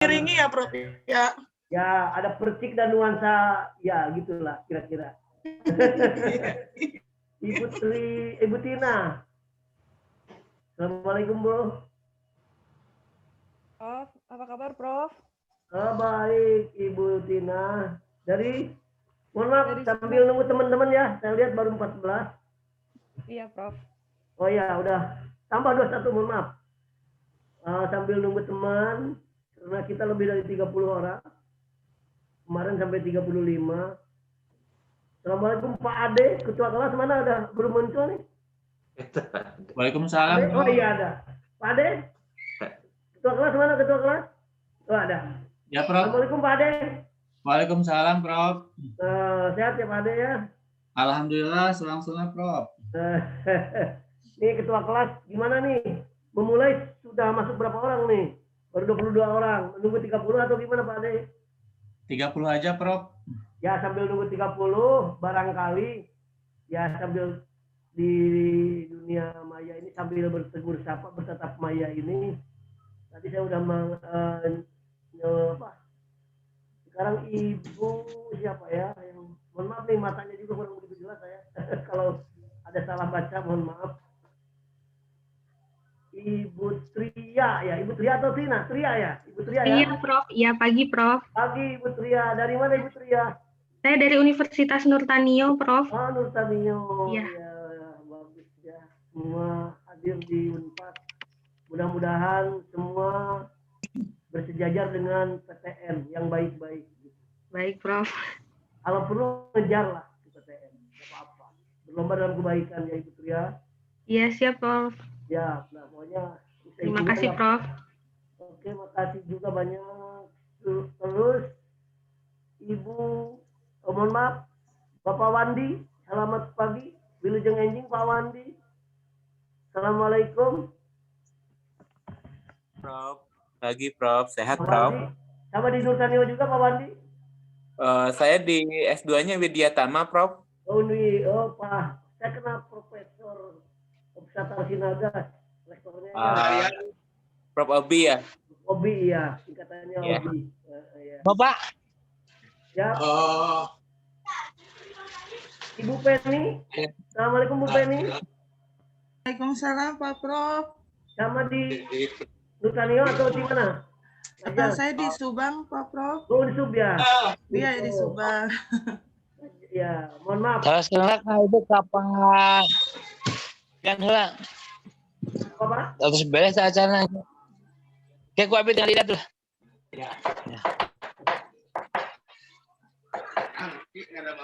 mengiringi ya Prof ya. Ya, ada percik dan nuansa, ya gitulah kira-kira. Ibu Tina. Assalamualaikum, Bu. Prof, apa kabar Prof? Baik, Ibu Tina. Mohon maaf, Dari sambil nunggu teman-teman ya. Saya lihat baru 14. Iya Prof. Oh ya, udah. Tambah 21, mohon maaf. Sambil nunggu teman, karena kita lebih dari 30 orang. Kemarin sampai 35. Assalamualaikum Pak Ade, ketua kelas mana ada? Belum muncul nih. Waalaikumsalam. Oh iya ada. Pak Ade, ketua kelas mana ketua kelas? Oh ada. Ya Prof. Assalamualaikum Pak Ade. Waalaikumsalam Prof. Sehat ya Pak Ade ya? Alhamdulillah selang-selang Prof. Nih ketua kelas gimana nih? Memulai sudah masuk berapa orang nih? Baru 22 orang. Menunggu 30 atau gimana Pak Ade? 30 aja Prof. Ya sambil nunggu 30 barangkali ya sambil di dunia maya ini sambil bertegur sapa bertatap maya ini tadi saya udah sekarang Ibu siapa ya yang mohon maaf nih matanya juga kurang begitu jelas saya kalau ada salah baca mohon maaf. Ibu Tria ya, Ibu Tria atau Tina? Tria ya, Ibu Tria ya. Iya Prof, iya pagi Prof. Pagi Ibu Tria, dari mana Ibu Tria? Saya dari Universitas Nurtanio Prof. Oh Nurtanio, Iya. ya bagus ya. Semua hadir di Unpad. Mudah-mudahan semua bersejajar dengan PTN yang baik-baik. Baik Prof. Kalau perlu ngejar lah ke PTN, nggak apa-apa. Berlomba dalam kebaikan ya Ibu Tria. Iya siap Prof. Ya, nah pokoknya. Terima kasih Prof. Oke, makasih juga banyak. Terus Ibu, mohon maaf, Bapak Wandi, selamat pagi. Wilujeng Enjing Pak Wandi. Assalamualaikum. Prof, pagi Prof, sehat Pak Prof. Wandi. Sama di Nurtanio juga Pak Wandi? Saya di S2-nya Widya Tama Prof. Oh Pak, saya kenal Profesor Obsatar Sinaga, lektornya. Prof Obi ya? Obi ya, singkatannya Ya. Obi. Ya. Bapak. Ya. Ibu Penny. Assalamualaikum Bu Penny. Waalaikumsalam Pak Prof. Sama di Nurtanio atau di mana? Saya di Subang Pak Prof. Oh di Sub ya? Iya di Subang. Ya, mohon maaf. Kalau sekarang itu kapan? Kan lah. Apa Pak? Terus beres acara. Kayak gua ambil dengan lihat tuh.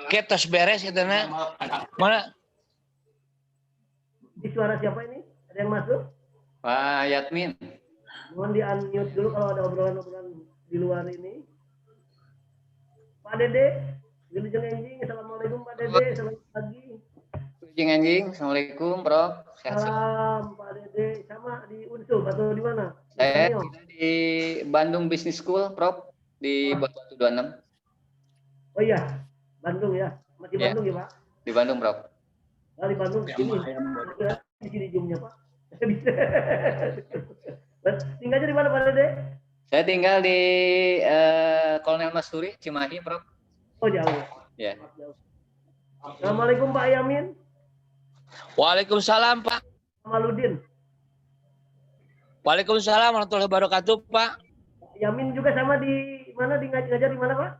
Kayak tos beres gitu nah. Mana? Di suara siapa ini? Ada yang masuk? Pak Yatmin. Mohon di unmute dulu kalau ada obrolan-obrolan di luar ini. Pak Dede, Wilujeng Enjing, assalamualaikum Pak Dede, selamat pagi. Wilujeng Enjing, assalamualaikum Prof. Salam Pak Dede, sama di Unsur atau di mana? Saya di Bandung Business School Prof. Di Batu 26. Oh iya, Bandung ya, masih Ya. Bandung ya Pak? Di Bandung Prof. Di Bandung, di sini Zoom-nya Pak. Bisa. Tinggalnya di mana Pak Dede? Saya tinggal di Kolonel Masuri, Cimahi Prof. Oh jauh. Ya. Jauh. Assalamualaikum Pak Yamin. Waalaikumsalam Pak. Maludin. Waalaikumsalam warahmatullahi wabarakatuh Pak. Pak Yamin juga sama di mana? Di ngajar di mana Pak?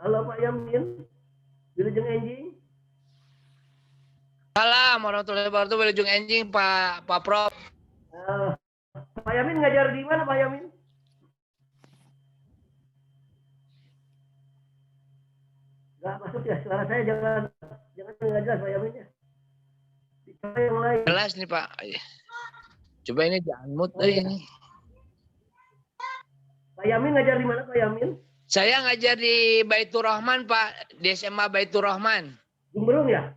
Halo Pak Yamin. Wilujeng Enjing. Salam warahmatullahi wabarakatuh. Wilujeng Enjing Pak Prof. Pak Yamin ngajar di mana Pak Yamin? Nggak masuk ya suara saya jangan nggak jelas Pak Yamin ya. Bicara yang lain. Jelas nih Pak. Coba ini jangan mute ini. Pak Yamin ngajar di mana Pak Yamin? Saya ngajar di Baitur Rahman Pak, di SMA Baitur Rahman. Jumberung ya?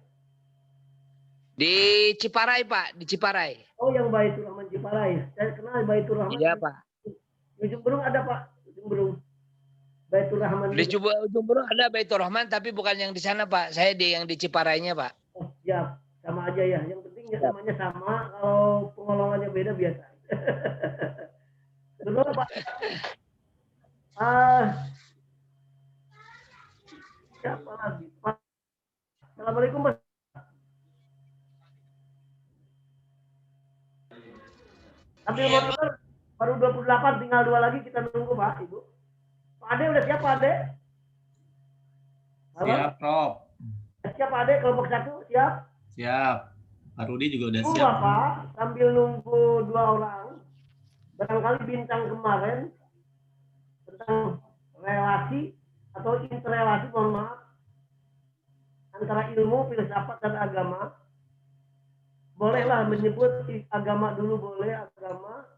Di Ciparai Pak, di Ciparai. Oh yang Baitur Rahman Ciparai. Saya kenal Baitur Rahman. Iya Pak. Di Jumberung ada Pak. Jumberung. Baitur Rahman. Di Jumberung ada Baitur Rahman tapi bukan yang di sana Pak. Saya yang di Ciparainya Pak. Oh, siap. Sama aja ya. Yang penting ya namanya sama. Kalau pengolahannya beda biasa. Pak. Ah, siapa lagi? Pak. Assalamualaikum, Mas. Ambil monitor baru 28, tinggal 2 lagi kita nunggu, Pak, Ibu. Pak Ade udah siap, Pak Ade? Halo? Siap, Prof. Siap, Pak Ade, kelompok 1, siap? Siap. Pak Rudi juga udah Tunggu, siap. Bapak, sambil nunggu 2 orang. Barangkali bintang kemarin tentang relasi atau interrelasi, mohon maaf, antara ilmu, filsafat, dan agama. Bolehlah menyebut agama dulu, boleh agama,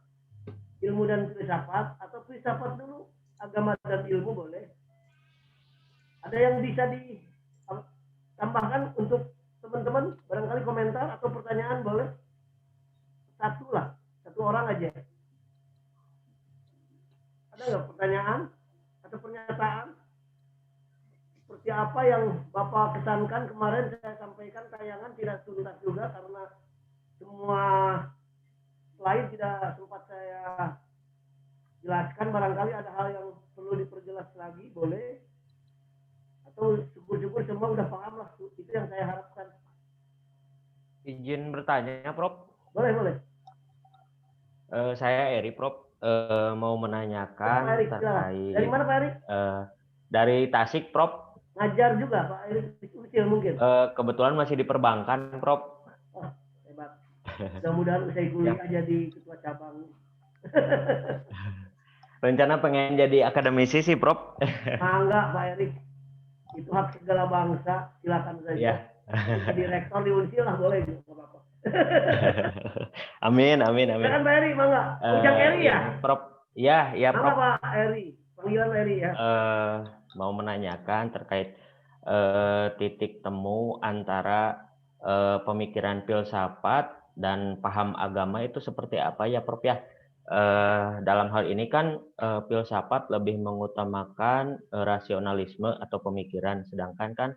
ilmu dan filsafat, atau filsafat dulu, agama dan ilmu boleh. Ada yang bisa ditambahkan untuk teman-teman, barangkali komentar atau pertanyaan boleh? Satu lah, 1 orang aja. Ada nggak pertanyaan atau pernyataan? Seperti apa yang Bapak kesankan kemarin saya sampaikan tayangan tidak tuntas juga karena semua slide tidak sempat saya jelaskan. Barangkali ada hal yang perlu diperjelas lagi, boleh? Atau syukur-syukur semua udah paham lah, itu yang saya harapkan. Izin bertanya, Prof. Boleh, boleh. Saya Eri, Prof. Mau menanyakan Pak Erik, terkait dari mana Pak Erik? dari Tasik, Prof. Ngajar juga Pak Erik, kecil mungkin. Kebetulan masih di perbankan, Prof. Oh, hebat. Mudah-mudahan usai kuliah jadi ketua cabang. Rencana pengen jadi akademisi sih, Prof. Enggak, Pak Erik. Itu hak segala bangsa, silakan saja. Iya. Jadi rektor di Unsil lah boleh gitu, nggak apa-apa. Amin, amin, amin. Silakan Pak Eri, mangga. Ujang Eri ya? Prof. Iya, iya, Mangga Prof. Pak Eri, panggilan Eri ya. Mau menanyakan terkait titik temu antara pemikiran filsafat dan paham agama itu seperti apa ya, Prof ya? Dalam hal ini kan filsafat lebih mengutamakan rasionalisme atau pemikiran, sedangkan kan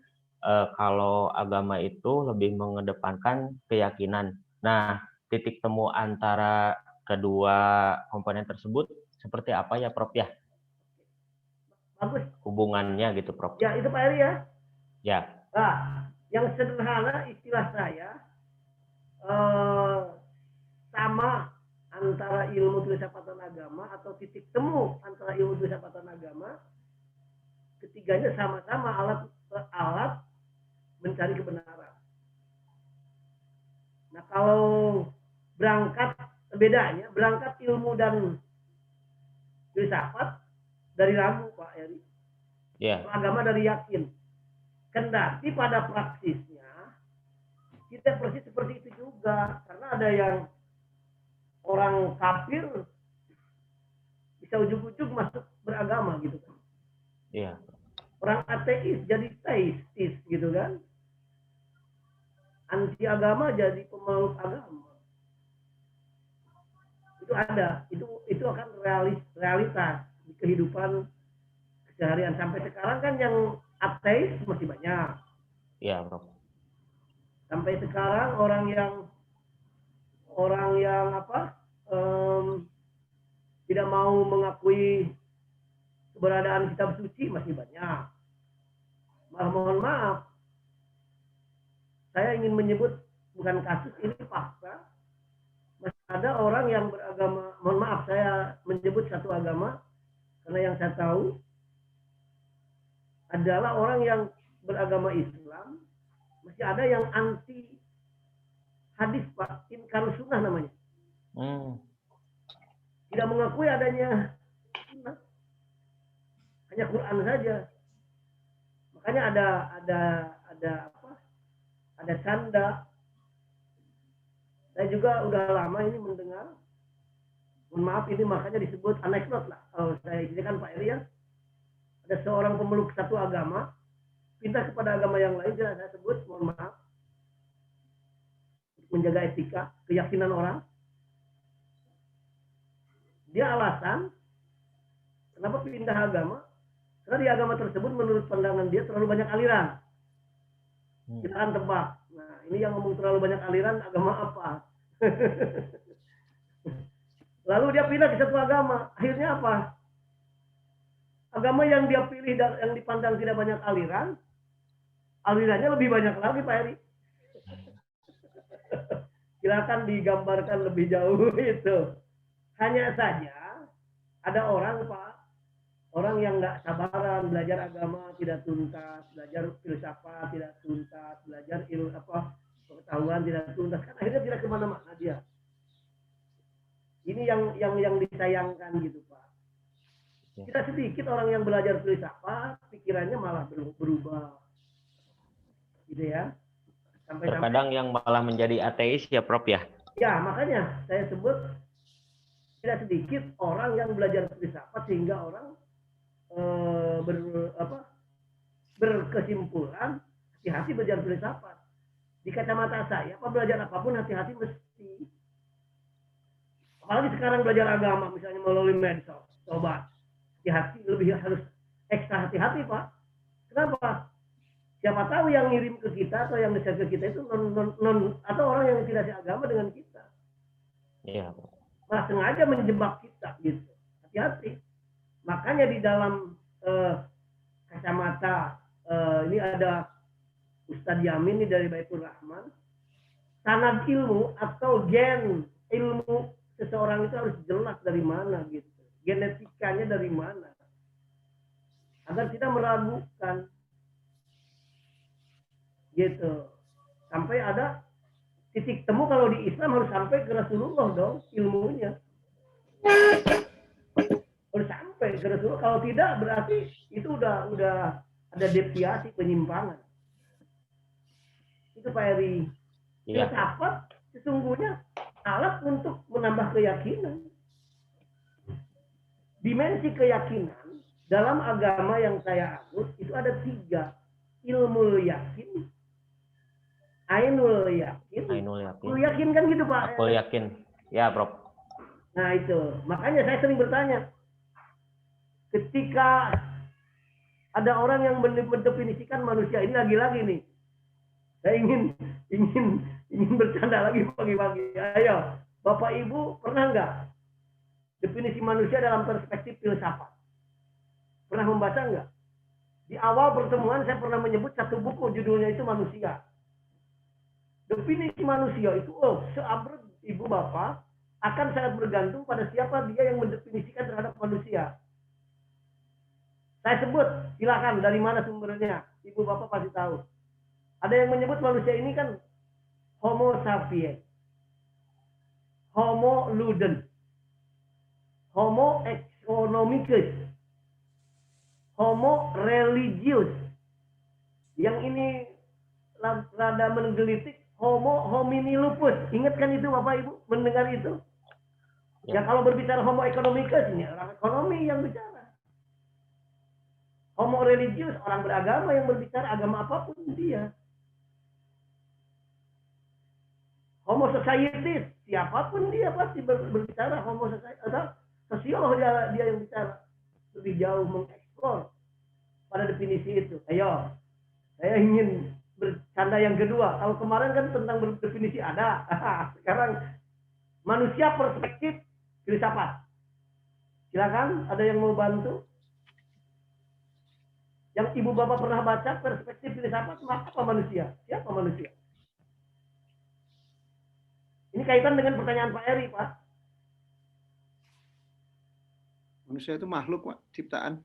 kalau agama itu lebih mengedepankan keyakinan. Nah, titik temu antara kedua komponen tersebut seperti apa ya, Prof ya? Bagus. Hubungannya gitu, Prof. Ya, itu Pak Eri ya. Ya. Nah, yang sederhana istilah saya sama antara ilmu filsafat dan agama atau titik temu antara ilmu filsafat dan agama, ketiganya sama-sama alat mencari kebenaran. Nah, kalau berangkat bedanya, berangkat ilmu dan filsafat dari ragu, Pak Eri. Ya. Agama dari yakin. Kendati pada praksisnya tidak persis seperti itu juga, karena ada yang orang kafir bisa ujug-ujug masuk beragama gitu kan. Iya. Orang ateis jadi teistis gitu kan. Anti agama jadi pemeluk agama. Itu ada, itu akan realitas di kehidupan keseharian. Sampai sekarang kan yang ateis masih banyak. Iya, Prof. Sampai sekarang orang yang tidak mau mengakui keberadaan kitab suci masih banyak. Mohon maaf, saya ingin menyebut bukan kasus, ini fakta. Masih ada orang yang beragama, mohon maaf saya menyebut satu agama karena yang saya tahu adalah orang yang beragama Islam, masih ada yang anti hadis, Pak, inkar sunnah namanya. Tidak mengakui adanya sunnah, hanya Quran saja. Makanya ada canda. Saya juga udah lama ini mendengar. Mohon maaf, ini makanya disebut anekdot lah. Kalau saya ini kan Pak Eri ya. Ada seorang pemeluk satu agama pindah kepada agama yang lain, tidak saya sebut, mohon maaf, menjaga etika, keyakinan orang. Dia alasan kenapa pindah agama, karena di agama tersebut menurut pandangan dia terlalu banyak aliran. Kita akan tebak. Nah, ini yang ngomong terlalu banyak aliran, agama apa? Lalu dia pindah ke satu agama. Akhirnya apa? Agama yang dia pilih dan yang dipandang tidak banyak aliran, alirannya lebih banyak lagi Pak Heri. Silakan digambarkan lebih jauh itu. Hanya saja ada orang Pak, orang yang nggak sabaran belajar agama tidak tuntas, belajar filsafat tidak tuntas, belajar pengetahuan tidak tuntas, kan akhirnya tidak kemana-mana dia. Ini yang disayangkan gitu Pak. Tidak sedikit orang yang belajar filsafat, pikirannya malah berubah, gitu ya. Sampai-sampai Terkadang yang malah menjadi ateis ya Prof ya. ya makanya saya sebut tidak sedikit orang yang belajar filsafat sehingga orang berkesimpulan hati-hati belajar filsafat. Di kacamata saya, belajar apapun hati-hati mesti. Apalagi sekarang belajar agama, misalnya melalui medsos, coba hati-hati, lebih harus ekstra hati-hati Pak. Kenapa? Siapa tahu yang ngirim ke kita atau yang nge-share ke kita itu non atau orang yang tidak seagama dengan kita. Iya. Malah sengaja menjebak kita gitu. Hati-hati. Makanya di dalam kacamata ini ada Ustadz Yamin ini dari Baitur Rahman. Sanad ilmu atau gen ilmu seseorang itu harus jelas dari mana gitu. Genetikanya dari mana. Agar tidak meragukan. Gitu. Sampai ada titik temu kalau di Islam harus sampai ke Rasulullah dong ilmunya. Harus sampai ke Rasulullah. Kalau tidak berarti itu udah ada deviasi penyimpangan. Itu Pak Heri. Filsafat sesungguhnya alat untuk menambah keyakinan. Dimensi keyakinan dalam agama yang saya anut itu ada 3. Ilmu yakin, ainul yakin. Aku yakin kan gitu Pak. Aku yakin. Ya Prof. Nah itu. Makanya saya sering bertanya. Ketika ada orang yang mendefinisikan manusia ini lagi-lagi nih. Saya ingin bercanda lagi pagi-pagi. Ayo, Bapak Ibu pernah nggak definisi manusia dalam perspektif filsafat? Pernah membaca nggak? Di awal pertemuan saya pernah menyebut satu buku judulnya itu Manusia. Definisi manusia itu seabrek Ibu Bapak akan sangat bergantung pada siapa dia yang mendefinisikan terhadap manusia. Saya sebut, silakan dari mana sumbernya. Ibu Bapak pasti tahu. Ada yang menyebut manusia ini kan Homo sapiens, Homo ludens, Homo economicus, Homo religius. Yang ini rada menggelitik, Homo homini lupus. Ingat kan itu Bapak Ibu mendengar itu? Ya kalau berbicara Homo economicus ini orang ekonomi yang bicara. Homo religius orang beragama yang berbicara agama apapun dia. Homo societis siapapun dia pasti berbicara Homo societis atau sosiolog dia yang bicara lebih jauh mengeksplor pada definisi itu. Ayo, saya ingin bercanda yang kedua. Kalau kemarin kan tentang berdefinisi ada, sekarang manusia perspektif filsafat. Silakan, ada yang mau bantu? Yang Ibu Bapak pernah baca perspektif filsafat, apa manusia? Siapa manusia? Ini kaitan dengan pertanyaan Pak Eri, Pak. Manusia itu makhluk, Pak, ciptaan.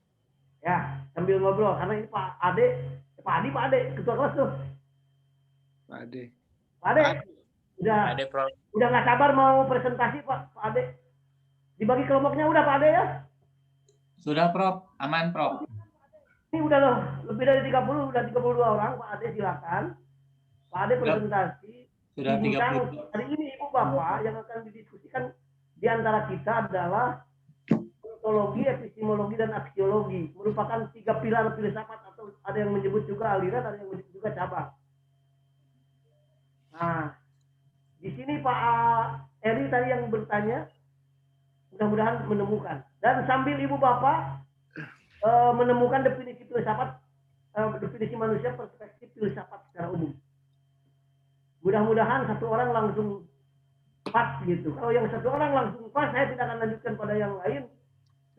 Ya, sambil ngobrol. Karena ini Pak Ade, Pak Ade, ketua kelas tuh. Pak Ade. Pak Ade, udah nggak sabar mau presentasi, Pak Ade. Dibagi kelompoknya udah, Pak Ade ya? Sudah, Prof. Aman, Prof. Ini udah loh, lebih dari 30, udah 32 orang. Pak Ade silakan. Pak Ade presentasi. Sudah 30. Hari ini Ibu Bapak yang akan didiskusikan di antara kita adalah ontologi, epistemologi, dan aksiologi. Merupakan 3 pilar filsafat atau ada yang menyebut juga aliran, ada yang menyebut juga cabang. Nah, di sini Pak Eri tadi yang bertanya, mudah-mudahan menemukan. Dan sambil Ibu Bapak menemukan definisi filsafat, definisi manusia perspektif filsafat secara umum. Mudah-mudahan satu orang langsung pas gitu. Kalau yang satu orang langsung pas, saya tidak akan lanjutkan pada yang lain,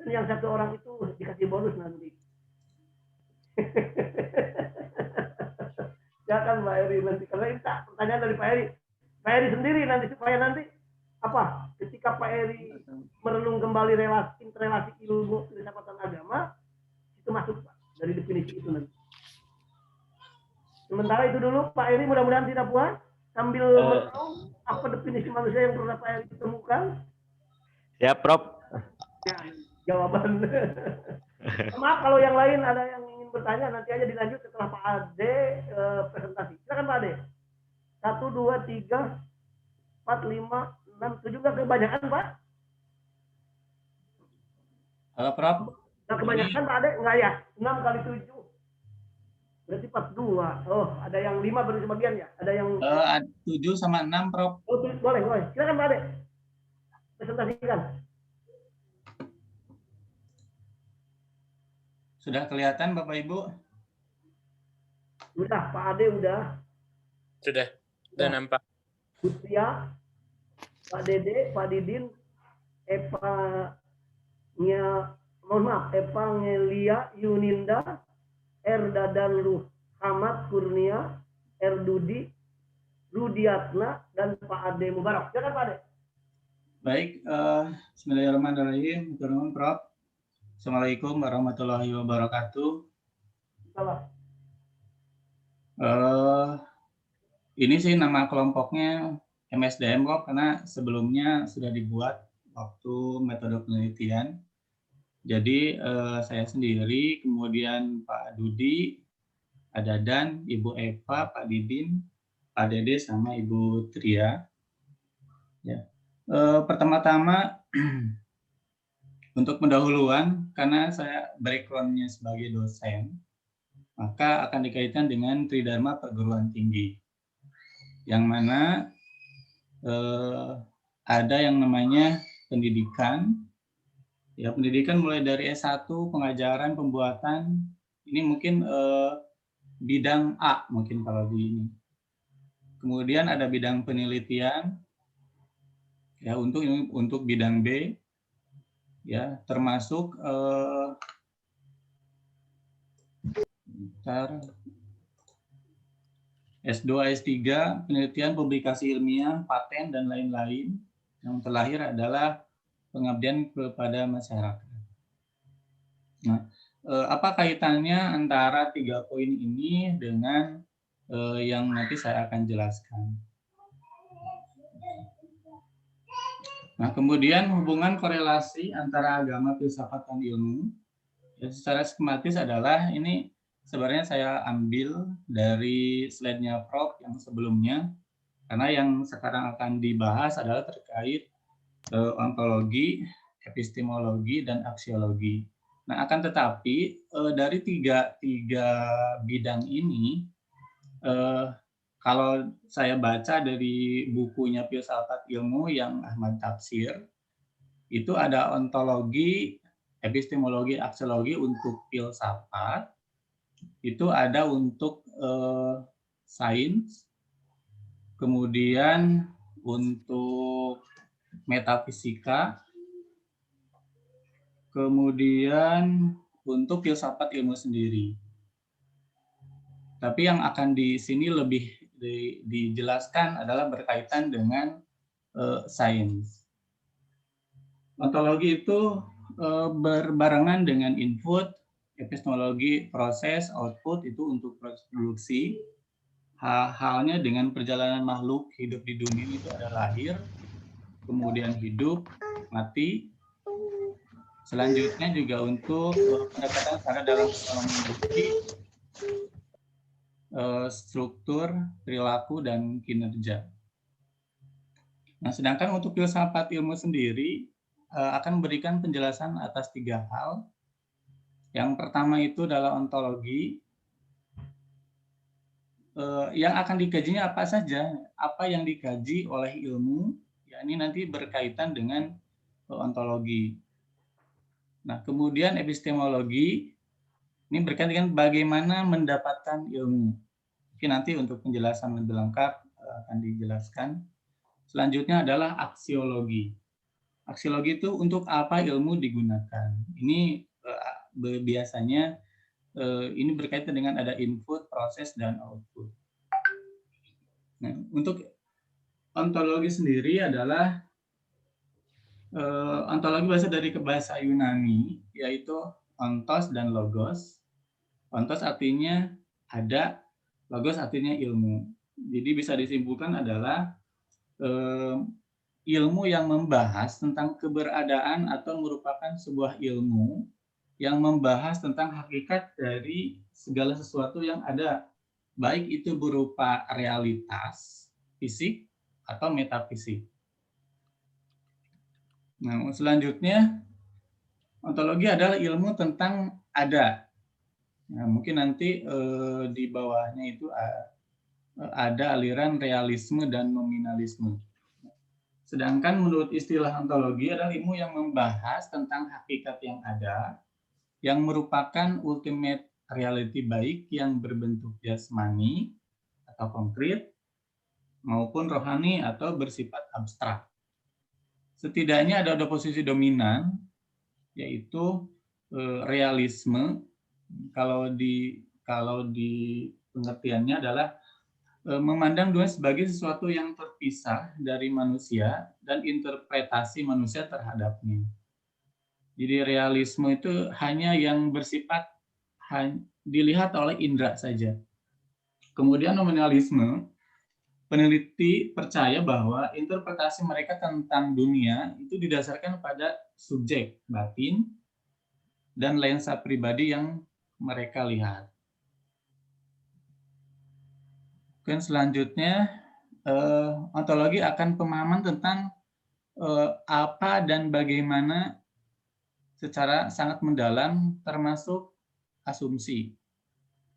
dan yang satu orang itu dikasih bonus nanti. Ya kan Pak Eri nanti, karena ini pertanyaan dari Pak Eri. Pak Eri sendiri nanti supaya nanti apa? Ketika Pak Eri merenung kembali relasi ilmu filsafatan agama, itu masuk Pak dari definisi itu nanti. Sementara itu dulu Pak Eri mudah-mudahan tidak puas sambil merenung apa definisi manusia yang pernah Pak Eri temukan. Ya, Prof. Ya, jawaban. Maaf kalau yang lain ada yang ingin bertanya, nanti aja dilanjut setelah Pak Ade presentasi. Silakan Pak Ade. 1, 2, 3, 4, 5, 6, 7 nggak kebanyakan Pak? Halo Prof. Nggak kebanyakan Pak Ade? Nggak ya? 6 kali 7. Berarti 42. Oh, ada yang 5 baru sebagian ya? Ada yang 7 sama 6 Prof. oh, boleh. Silakan Pak Ade. Presentasikan. Sudah kelihatan Bapak Ibu? Udah, Pak Ade udah. Sudah nampak. Usia, Pak Dede, Pak Didin, Eva Ngelia Yuninda, R Dadan Hamad Kurnia, R Dudi, Rudiatna, dan Pak Ade Mubarak. Silakan Pak Ade. Baik, bismillahirrahmanirrahim. Turun Prof. Assalamualaikum warahmatullahi wabarakatuh. Salam. Ini sih nama kelompoknya MSDM Prof, karena sebelumnya sudah dibuat waktu metode penelitian. Jadi saya sendiri, kemudian Pak Dudi, ada Dan, Ibu Eva, Pak Didin, Pak Dede, sama Ibu Tria. Ya. Pertama-tama untuk pendahuluan, karena saya background-nya sebagai dosen, maka akan dikaitkan dengan Tridharma Perguruan Tinggi, yang mana ada yang namanya pendidikan. Ya, pendidikan mulai dari S1, pengajaran, pembuatan, ini mungkin bidang A mungkin kalau di ini. Kemudian ada bidang penelitian, ya untuk bidang B, ya termasuk S2, S3, penelitian, publikasi ilmiah, paten, dan lain-lain. Yang terakhir adalah pengabdian kepada masyarakat. Nah, apa kaitannya antara 3 poin ini dengan yang nanti saya akan jelaskan? Nah, kemudian hubungan korelasi antara agama, filsafat, dan ilmu. Ya, secara skematis adalah ini sebenarnya saya ambil dari slide-nya Prof yang sebelumnya, karena yang sekarang akan dibahas adalah terkait ontologi, epistemologi, dan aksiologi. Nah, akan tetapi dari tiga bidang ini, kalau saya baca dari bukunya Filsafat Ilmu yang Ahmad Tafsir, itu ada ontologi, epistemologi, aksiologi untuk filsafat, itu ada untuk sains, kemudian untuk metafisika, kemudian untuk filsafat ilmu sendiri. Tapi yang akan di sini lebih dijelaskan adalah berkaitan dengan sains. Ontologi itu berbarengan dengan input, epistemologi proses, output itu untuk proses produksi. Halnya dengan perjalanan makhluk hidup di dunia itu ada lahir, kemudian hidup, mati. Selanjutnya juga untuk pendekatan cara dalam menguji struktur, perilaku, dan kinerja. Nah, sedangkan untuk filsafat ilmu sendiri akan memberikan penjelasan atas 3 hal. Yang pertama itu adalah ontologi. Yang akan dikajinya apa saja, apa yang dikaji oleh ilmu, ya ini nanti berkaitan dengan ontologi. Nah, kemudian epistemologi, ini berkaitan dengan bagaimana mendapatkan ilmu. Mungkin nanti untuk penjelasan lebih lengkap akan dijelaskan. Selanjutnya adalah aksiologi. Aksiologi itu untuk apa ilmu digunakan. Ini biasanya ini berkaitan dengan ada input, proses, dan output. Nah, untuk ontologi sendiri adalah ontologi berasal dari bahasa Yunani, yaitu ontos dan logos. Ontos artinya ada, logos artinya ilmu. Jadi bisa disimpulkan adalah ilmu yang membahas tentang keberadaan atau merupakan sebuah ilmu yang membahas tentang hakikat dari segala sesuatu yang ada, baik itu berupa realitas, fisik, atau metafisik. Nah, selanjutnya, ontologi adalah ilmu tentang ada. Nah, mungkin nanti di bawahnya itu ada aliran realisme dan nominalisme. Sedangkan menurut istilah ontologi adalah ilmu yang membahas tentang hakikat yang ada, yang merupakan ultimate reality baik yang berbentuk jasmani atau konkret, maupun rohani atau bersifat abstrak. Setidaknya ada posisi dominan, yaitu realisme. Kalau di pengertiannya adalah memandang dunia sebagai sesuatu yang terpisah dari manusia dan interpretasi manusia terhadapnya. Jadi realisme itu hanya yang bersifat dilihat oleh indera saja. Kemudian nominalisme, peneliti percaya bahwa interpretasi mereka tentang dunia itu didasarkan pada subjek batin dan lensa pribadi yang mereka lihat. Dan selanjutnya, ontologi akan pemahaman tentang apa dan bagaimana secara sangat mendalam, termasuk asumsi.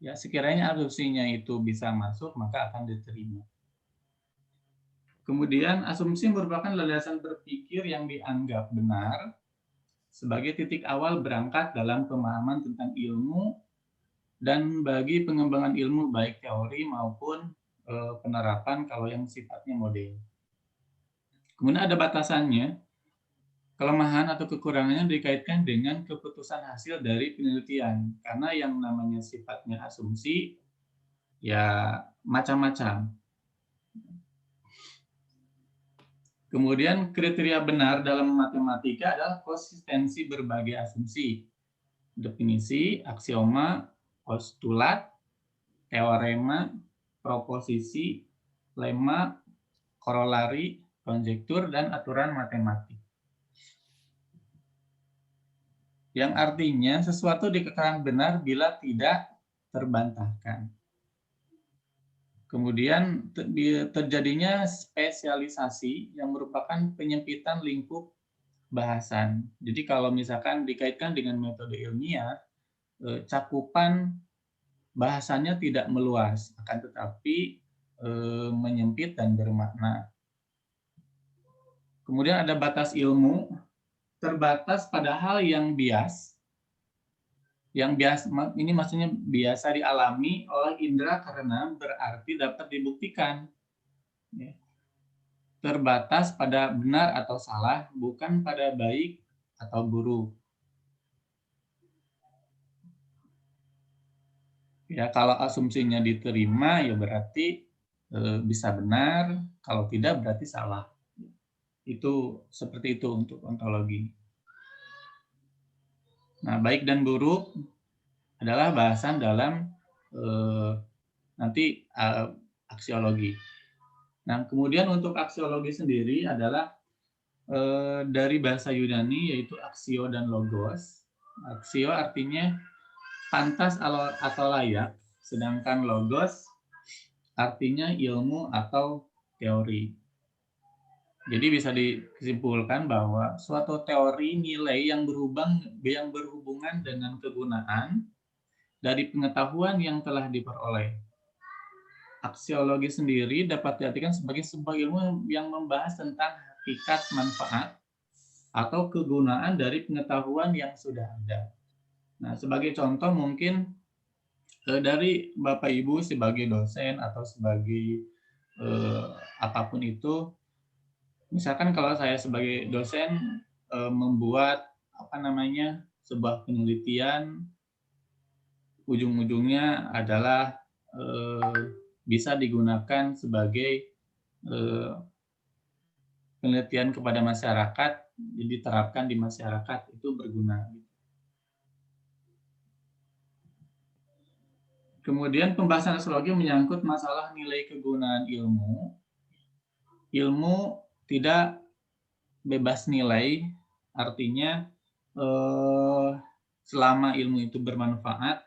Ya, sekiranya asumsinya itu bisa masuk, maka akan diterima. Kemudian, asumsi merupakan landasan berpikir yang dianggap benar sebagai titik awal berangkat dalam pemahaman tentang ilmu dan bagi pengembangan ilmu baik teori maupun penerapan kalau yang sifatnya model. Kemudian ada batasannya, kelemahan atau kekurangannya dikaitkan dengan keputusan hasil dari penelitian, karena yang namanya sifatnya asumsi ya macam-macam. Kemudian kriteria benar dalam matematika adalah konsistensi berbagai asumsi, definisi, aksioma, postulat, teorema, proposisi, lemma, korolari, konjektur, dan aturan matematik. Yang artinya sesuatu dikatakan benar bila tidak terbantahkan. Kemudian terjadinya spesialisasi yang merupakan penyempitan lingkup bahasan. Jadi kalau misalkan dikaitkan dengan metode ilmiah, cakupan bahasanya tidak meluas, akan tetapi menyempit dan bermakna. Kemudian ada batas ilmu, terbatas pada hal yang bias. Yang bias ini maksudnya biasa dialami oleh indera karena berarti dapat dibuktikan. Terbatas pada benar atau salah, bukan pada baik atau buruk. Ya, kalau asumsinya diterima ya berarti bisa benar, kalau tidak berarti salah. Itu seperti itu untuk ontologi. Nah, baik dan buruk adalah bahasan dalam nanti aksiologi. Nah, kemudian untuk aksiologi sendiri adalah dari bahasa Yunani yaitu aksio dan logos. Aksio artinya pantas atau layak, sedangkan logos artinya ilmu atau teori. Jadi bisa disimpulkan bahwa suatu teori nilai yang berhubungan dengan kegunaan dari pengetahuan yang telah diperoleh. Aksiologi sendiri dapat diartikan sebagai sebuah ilmu yang membahas tentang hakikat manfaat atau kegunaan dari pengetahuan yang sudah ada. Nah, sebagai contoh mungkin dari Bapak Ibu sebagai dosen atau sebagai apapun itu, Misalkan kalau saya sebagai dosen membuat sebuah penelitian, ujung-ujungnya adalah bisa digunakan sebagai penelitian kepada masyarakat, diterapkan di masyarakat, itu berguna. Kemudian pembahasan astrologi menyangkut masalah nilai kegunaan ilmu. Ilmu tidak bebas nilai, artinya selama ilmu itu bermanfaat,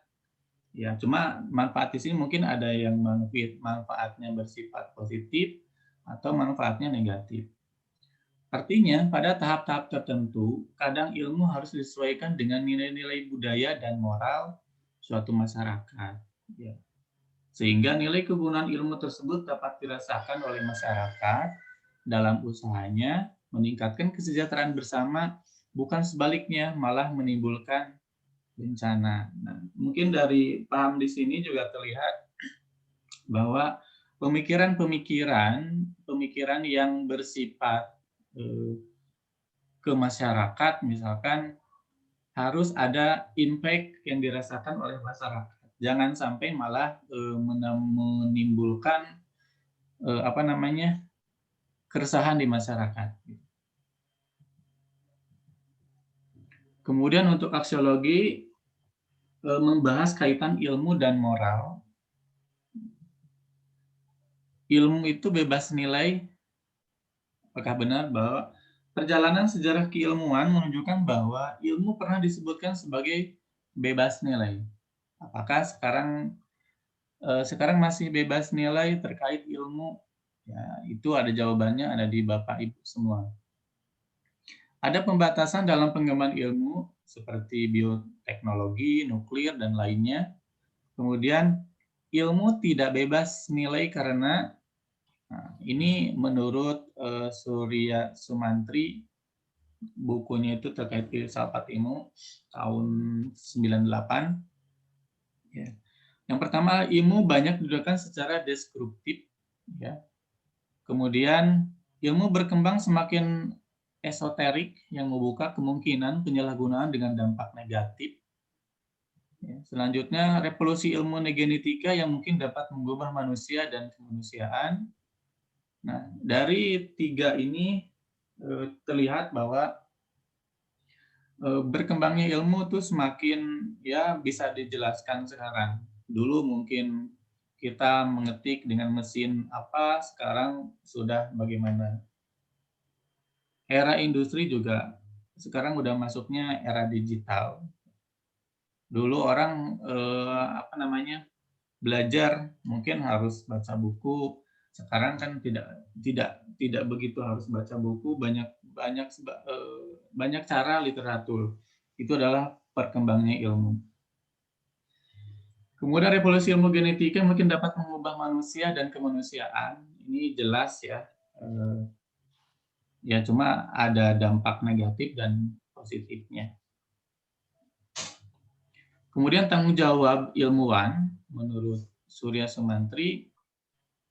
ya cuma manfaat di sini mungkin ada yang manfaatnya bersifat positif atau manfaatnya negatif. Artinya pada tahap-tahap tertentu, kadang ilmu harus disesuaikan dengan nilai-nilai budaya dan moral suatu masyarakat. Ya. Sehingga nilai kegunaan ilmu tersebut dapat dirasakan oleh masyarakat dalam usahanya meningkatkan kesejahteraan bersama, bukan sebaliknya malah menimbulkan bencana. Nah, mungkin dari paham di sini juga terlihat bahwa pemikiran yang bersifat ke masyarakat, misalkan harus ada impact yang dirasakan oleh masyarakat. Jangan sampai malah menimbulkan keresahan di masyarakat. Kemudian untuk aksiologi membahas kaitan ilmu dan moral. Ilmu itu bebas nilai. Apakah benar bahwa perjalanan sejarah keilmuan menunjukkan bahwa ilmu pernah disebutkan sebagai bebas nilai? Apakah sekarang masih bebas nilai terkait ilmu? Ya, itu ada jawabannya, ada di Bapak Ibu semua. Ada pembatasan dalam pengembangan ilmu seperti bioteknologi, nuklir, dan lainnya. Kemudian ilmu tidak bebas nilai karena ini menurut Surya Sumantri, bukunya itu terkait filsafat ilmu tahun 98. Ya. Yang pertama, ilmu banyak didudukkan secara deskriptif. Ya. Kemudian ilmu berkembang semakin esoterik yang membuka kemungkinan penyalahgunaan dengan dampak negatif. Ya. Selanjutnya, revolusi ilmu genetika yang mungkin dapat mengubah manusia dan kemanusiaan. Nah, dari tiga ini terlihat bahwa berkembangnya ilmu itu semakin ya bisa dijelaskan sekarang. Dulu mungkin kita mengetik dengan mesin apa, sekarang sudah bagaimana. Era industri juga sekarang udah masuknya era digital. Dulu orang belajar mungkin harus baca buku. Sekarang kan tidak begitu harus baca buku, banyak cara literatur. Itu adalah perkembangannya ilmu. Kemudian revolusi ilmu genetika mungkin dapat mengubah manusia dan kemanusiaan. Ini jelas ya. Ya cuma ada dampak negatif dan positifnya. Kemudian tanggung jawab ilmuwan menurut Surya Sumantri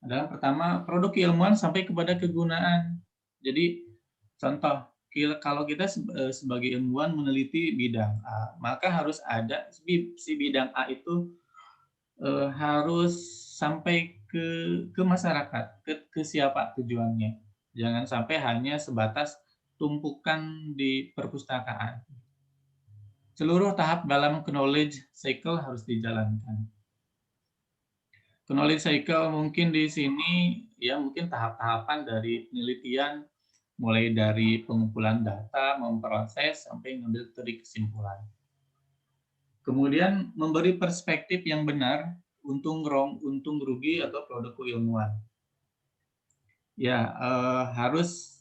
adalah pertama, produk keilmuan sampai kepada kegunaan. Jadi contoh, kalau kita sebagai ilmuwan meneliti bidang A, maka harus ada si bidang A itu harus sampai ke masyarakat, ke siapa tujuannya. Jangan sampai hanya sebatas tumpukan di perpustakaan. Seluruh tahap dalam knowledge cycle harus dijalankan. Knowledge cycle mungkin di sini ya mungkin tahap-tahapan dari penelitian, mulai dari pengumpulan data, memproses sampai ngambil trik kesimpulan. Kemudian memberi perspektif yang benar, untung rugi atau produk keilmuan. Ya harus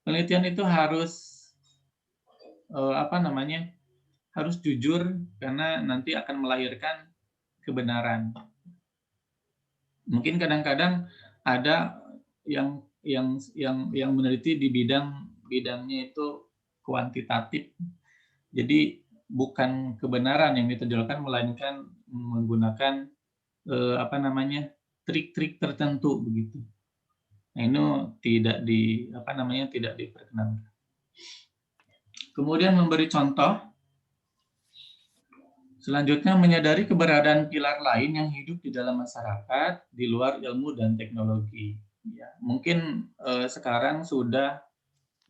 penelitian itu harus harus jujur karena nanti akan melahirkan kebenaran. Mungkin kadang-kadang ada yang meneliti di bidangnya itu kuantitatif. Jadi bukan kebenaran yang ditonjolkan, melainkan menggunakan trik-trik tertentu begitu. Nah, ini tidak tidak diperkenankan. Kemudian memberi contoh. Selanjutnya menyadari keberadaan pilar lain yang hidup di dalam masyarakat di luar ilmu dan teknologi. Ya, mungkin sekarang sudah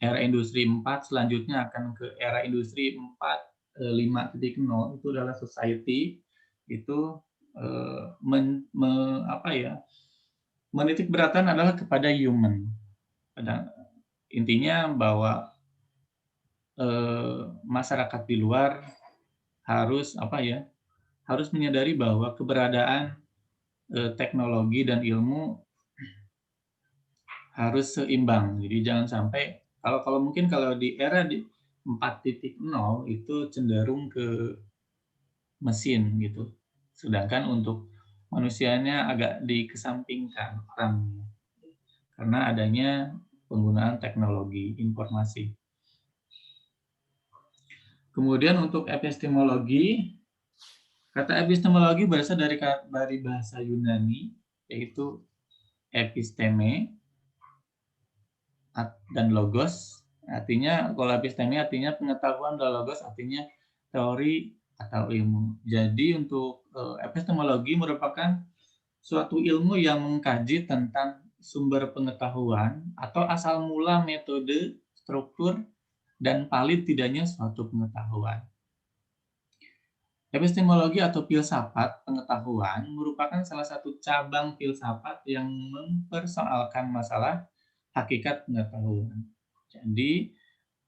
era industri 4, selanjutnya akan ke era industri 4.5.0, itu adalah society itu menitik beratkan adalah kepada human. Intinya bahwa masyarakat di luar harus menyadari bahwa keberadaan teknologi dan ilmu harus seimbang. Jadi jangan sampai kalau mungkin kalau di era 4.0 itu cenderung ke mesin gitu. Sedangkan untuk manusianya agak dikesampingkan orangnya karena adanya penggunaan teknologi informasi. Kemudian untuk epistemologi, kata epistemologi berasal dari bahasa Yunani, yaitu episteme dan logos. Artinya, kalau episteme artinya pengetahuan, dan logos artinya teori atau ilmu. Jadi untuk epistemologi merupakan suatu ilmu yang mengkaji tentang sumber pengetahuan atau asal mula metode, struktur, dan paling tidaknya suatu pengetahuan. Epistemologi atau filsafat pengetahuan merupakan salah satu cabang filsafat yang mempersoalkan masalah hakikat pengetahuan. Jadi,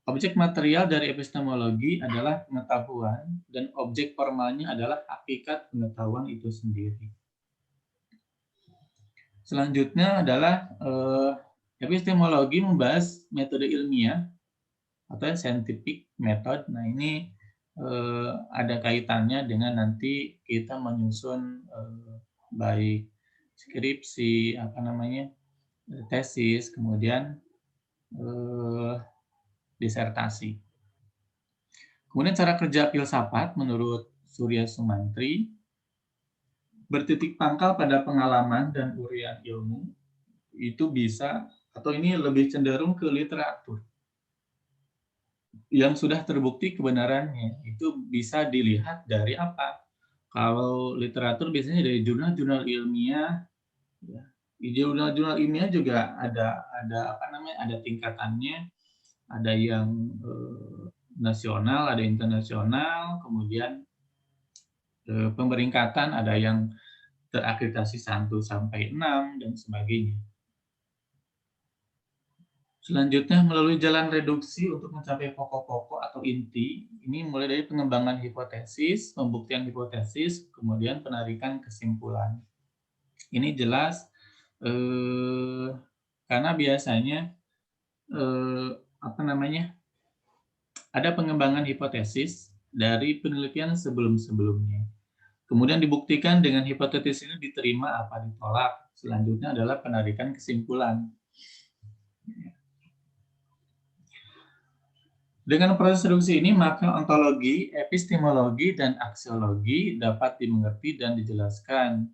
objek material dari epistemologi adalah pengetahuan dan objek formalnya adalah hakikat pengetahuan itu sendiri. Selanjutnya adalah epistemologi membahas metode ilmiah atau scientific method. Nah, ini ada kaitannya dengan nanti kita menyusun baik skripsi, tesis, kemudian disertasi. Kemudian cara kerja filsafat menurut Surya Sumantri bertitik pangkal pada pengalaman dan uraian ilmu. Itu bisa atau ini lebih cenderung ke literatur yang sudah terbukti kebenarannya. Itu bisa dilihat dari apa? Kalau literatur biasanya dari jurnal-jurnal ilmiah, ya. Di jurnal-jurnal ilmiah juga ada tingkatannya, ada yang nasional, ada internasional, kemudian pemeringkatan, ada yang terakreditasi 1 sampai 6 dan sebagainya. Selanjutnya, melalui jalan reduksi untuk mencapai pokok-pokok atau inti, ini mulai dari pengembangan hipotesis, pembuktian hipotesis, kemudian penarikan kesimpulan. Ini jelas karena biasanya ada pengembangan hipotesis dari penelitian sebelum-sebelumnya. Kemudian dibuktikan dengan hipotesis ini diterima apa ditolak. Selanjutnya adalah penarikan kesimpulan. Dengan proses reduksi ini, maka ontologi, epistemologi, dan aksiologi dapat dimengerti dan dijelaskan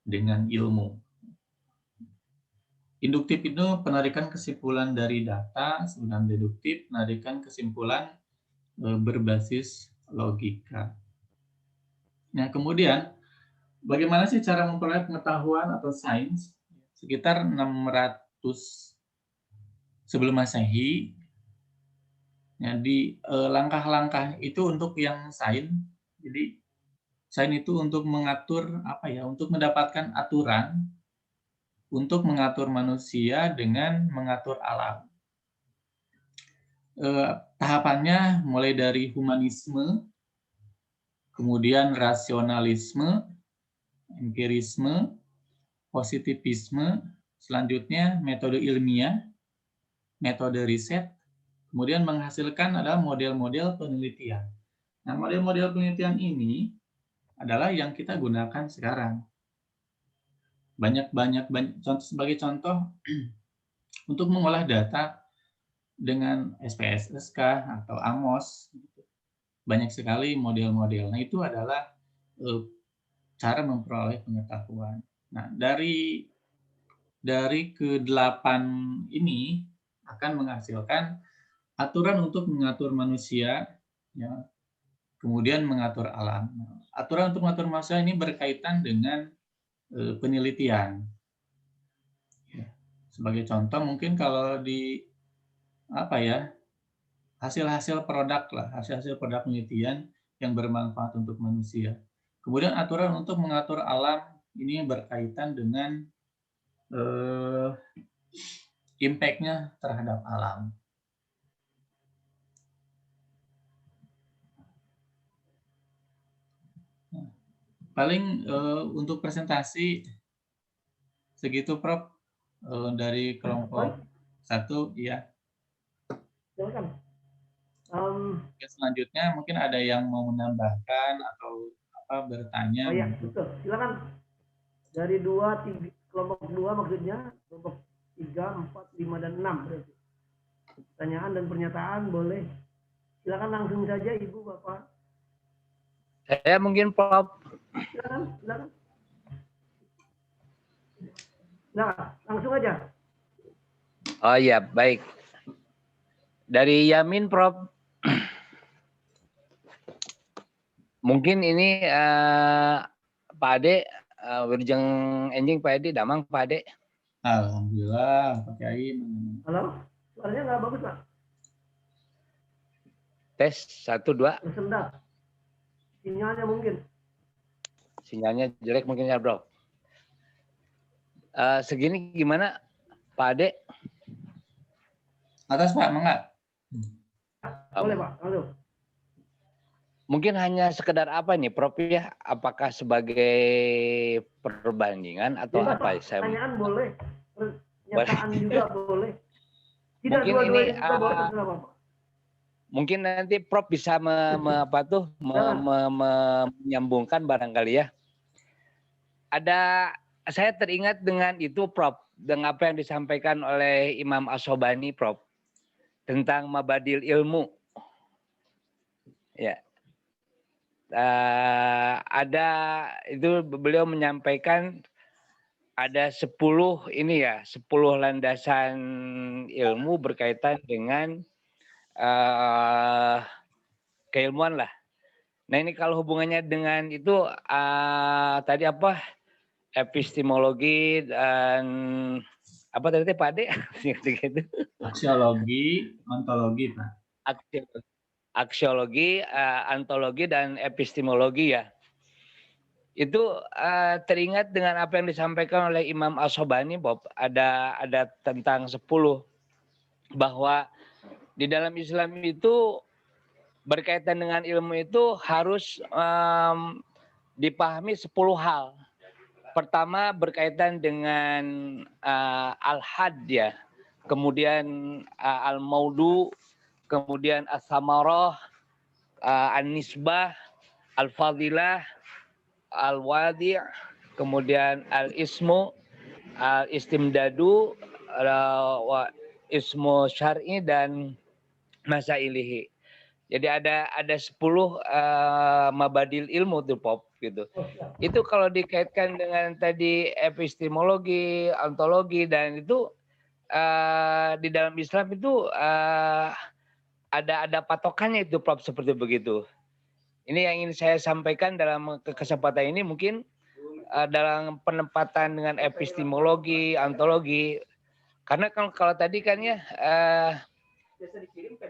dengan ilmu. Induktif itu penarikan kesimpulan dari data, sedangkan deduktif penarikan kesimpulan berbasis logika. Nah, kemudian bagaimana sih cara memperoleh pengetahuan atau sains? Sekitar 600 sebelum Masehi. Jadi langkah-langkah itu untuk yang sains. Jadi sains itu untuk mengatur untuk mendapatkan aturan untuk mengatur manusia dengan mengatur alam. Tahapannya mulai dari humanisme, kemudian rasionalisme, empirisme, positivisme, selanjutnya metode ilmiah, metode riset, kemudian menghasilkan adalah model-model penelitian. Nah, model-model penelitian ini adalah yang kita gunakan sekarang. Banyak sebagai contoh untuk mengolah data dengan SPSS atau AMOS. Banyak sekali model-model. Nah, itu adalah cara memperoleh pengetahuan. Nah, dari dari ke-8 ini akan menghasilkan aturan untuk mengatur manusia, ya, kemudian mengatur alam. Aturan untuk mengatur manusia ini berkaitan dengan penelitian. Ya. Sebagai contoh mungkin kalau di hasil-hasil produk lah, hasil-hasil produk penelitian yang bermanfaat untuk manusia. Kemudian aturan untuk mengatur alam ini berkaitan dengan impact-nya terhadap alam. Paling untuk presentasi segitu, Prof, dari kelompok 1, ya. Silakan. Selanjutnya mungkin ada yang mau menambahkan atau bertanya. Oh ya, betul. Silakan. Dari kelompok 2 maksudnya, kelompok 3, 4, 5, dan 6 berarti. Pertanyaan dan pernyataan boleh. Silakan langsung saja Ibu, Bapak. Saya mungkin Prof. Silakan. Nah, langsung aja. Oh iya, baik. Dari Yamin, Prof. Mungkin ini Pak Ade, Wirjeng Enjing Pak Ade, Damang Pak Ade. Alhamdulillah, Pak Kiai. Halo, suaranya nggak bagus, Pak. Tes 1, 2. Tersendat. Sinyalnya mungkin. Sinyalnya jelek mungkin ya, Bro. Segini gimana, Pak Ade? Atas, Pak, mangga. Boleh, Pak. Halo. Mungkin hanya sekedar apa nih, Prof, ya? Apakah sebagai perbandingan atau Bebas, apa? Pak. Pertanyaan boleh. Pernyataan juga boleh. Tidak mungkin dua-duanya ini juga boleh, terserah Bapak. mungkin nanti Prof bisa menyambungkan barangkali ya. Saya teringat dengan itu, Prof, dengan apa yang disampaikan oleh Imam Ash-Shobani, Prof, tentang mabadil ilmu. Ya. Itu beliau menyampaikan ada 10 landasan ilmu berkaitan dengan keilmuan lah. Nah, ini kalau hubungannya dengan itu tadi apa? Epistemologi dan apa tadi Pak Ade? Aksiologi, ontologi, Pak. Aksiologi, ontologi, dan epistemologi ya. Itu teringat dengan apa yang disampaikan oleh Imam Ash-Shobani, Bob. Ada tentang 10 bahwa di dalam Islam itu berkaitan dengan ilmu itu harus dipahami 10 hal. Pertama berkaitan dengan al-had ya, kemudian al-maudu, kemudian as-samarah, an-nisbah, al-fadilah, al-wadi', kemudian al-ismu, al-istimdadu, ismu syar'i, dan masailihi. Jadi ada 10 mabadil ilmu tuh, Pop, gitu. Itu kalau dikaitkan dengan tadi epistemologi, ontologi, dan itu di dalam Islam itu ada patokannya itu, Prof, seperti begitu. Ini yang ingin saya sampaikan dalam kesempatan ini, mungkin dalam penempatan dengan epistemologi, ontologi. Karena kalau tadi kan ya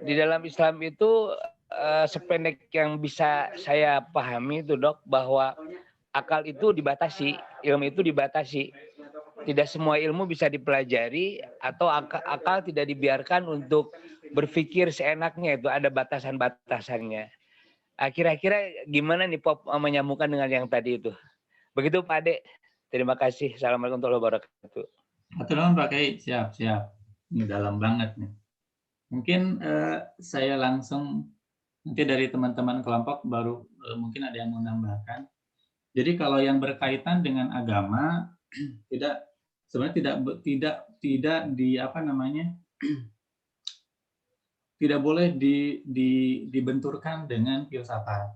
di dalam Islam itu sependek yang bisa saya pahami itu, Dok, bahwa akal itu dibatasi, ilmu itu dibatasi. Tidak semua ilmu bisa dipelajari atau akal tidak dibiarkan untuk berpikir seenaknya, itu ada batasan-batasannya. Kira-kira gimana nih, Pop, menyambungkan dengan yang tadi itu? Begitu, Pak Ade. Terima kasih. Assalamualaikum warahmatullahi wabarakatuh. Aturan Pak Kiai, siap. Ini dalam banget nih. Mungkin saya langsung, nanti dari teman-teman kelompok baru mungkin ada yang menambahkan. Jadi kalau yang berkaitan dengan agama tidak boleh dibenturkan dengan filsafat.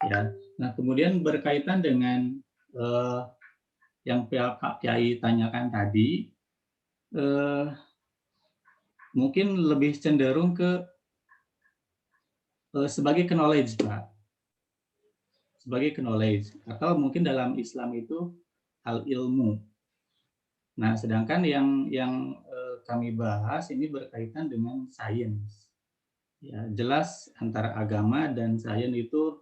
Ya. Nah, kemudian berkaitan dengan yang Pak Kiai tanyakan tadi, mungkin lebih cenderung ke sebagai knowledge, Pak. Sebagai knowledge. Atau mungkin dalam Islam itu al-ilmu. Nah, sedangkan yang kami bahas ini berkaitan dengan sains. Ya, jelas antara agama dan sains itu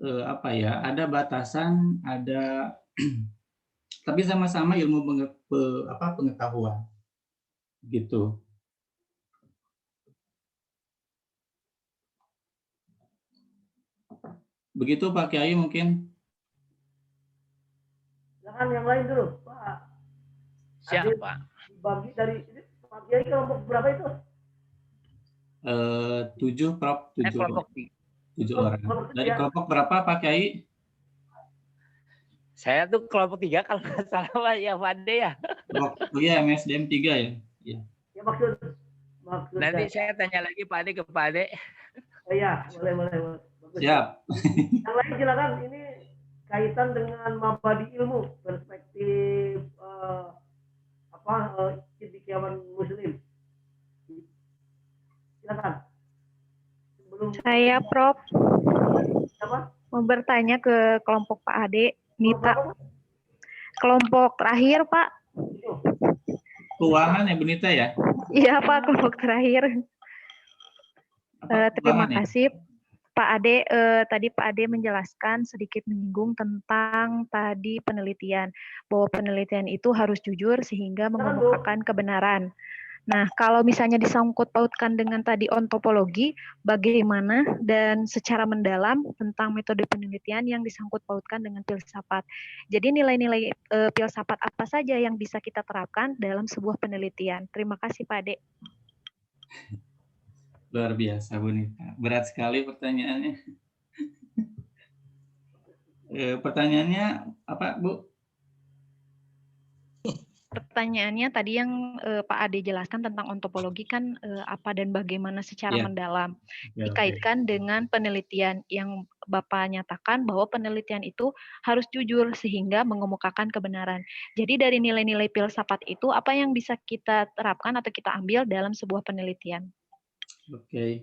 ada batasan, ada tapi sama-sama ilmu pengetahuan. Gitu. Begitu Pak Kiai mungkin. Silakan yang lain dulu, Pak. Siap, Adit, Pak. dibagi dari Pak Kiai kelompok berapa itu? 7 Prof, 7 Kelompok 7 orang. Dari kelompok berapa Pak Kiai? saya tuh kelompok 3 kalau nggak salah Pak, ya Pak Ade ya. Oh iya, MSDM 3 ya. Iya. Ya maksud Nanti saya tanya lagi Pak Ade ke Pak Ade. Oh iya, boleh. Bagus. Siap. Yang lain silakan. Ini kaitan dengan mabadi ilmu, perspektif cendekiawan Muslim. Silakan. Saya Prof. Siapa? Mau bertanya ke kelompok Pak Ade, Nita. Kelompok terakhir Pak. Keuangan ya Benita ya? Iya Pak, kelompok terakhir. Terima Keuangan ya? kasih Pak Ade. Tadi Pak Ade menjelaskan sedikit menyinggung tentang tadi penelitian, bahwa penelitian itu harus jujur sehingga mengemukakan kebenaran. Nah, kalau misalnya disangkut pautkan dengan tadi ontopologi, bagaimana dan secara mendalam tentang metode penelitian yang disangkut pautkan dengan filsafat. Jadi nilai-nilai filsafat apa saja yang bisa kita terapkan dalam sebuah penelitian? Terima kasih Pak Ade. Luar biasa Bu Nita. Berat sekali pertanyaannya. Pertanyaannya apa Bu? Pertanyaannya tadi yang Pak Ade jelaskan tentang ontopologi kan apa dan bagaimana secara mendalam. Dikaitkan dengan penelitian yang Bapak nyatakan bahwa penelitian itu harus jujur sehingga mengemukakan kebenaran. Jadi dari nilai-nilai filsafat itu apa yang bisa kita terapkan atau kita ambil dalam sebuah penelitian? Oke.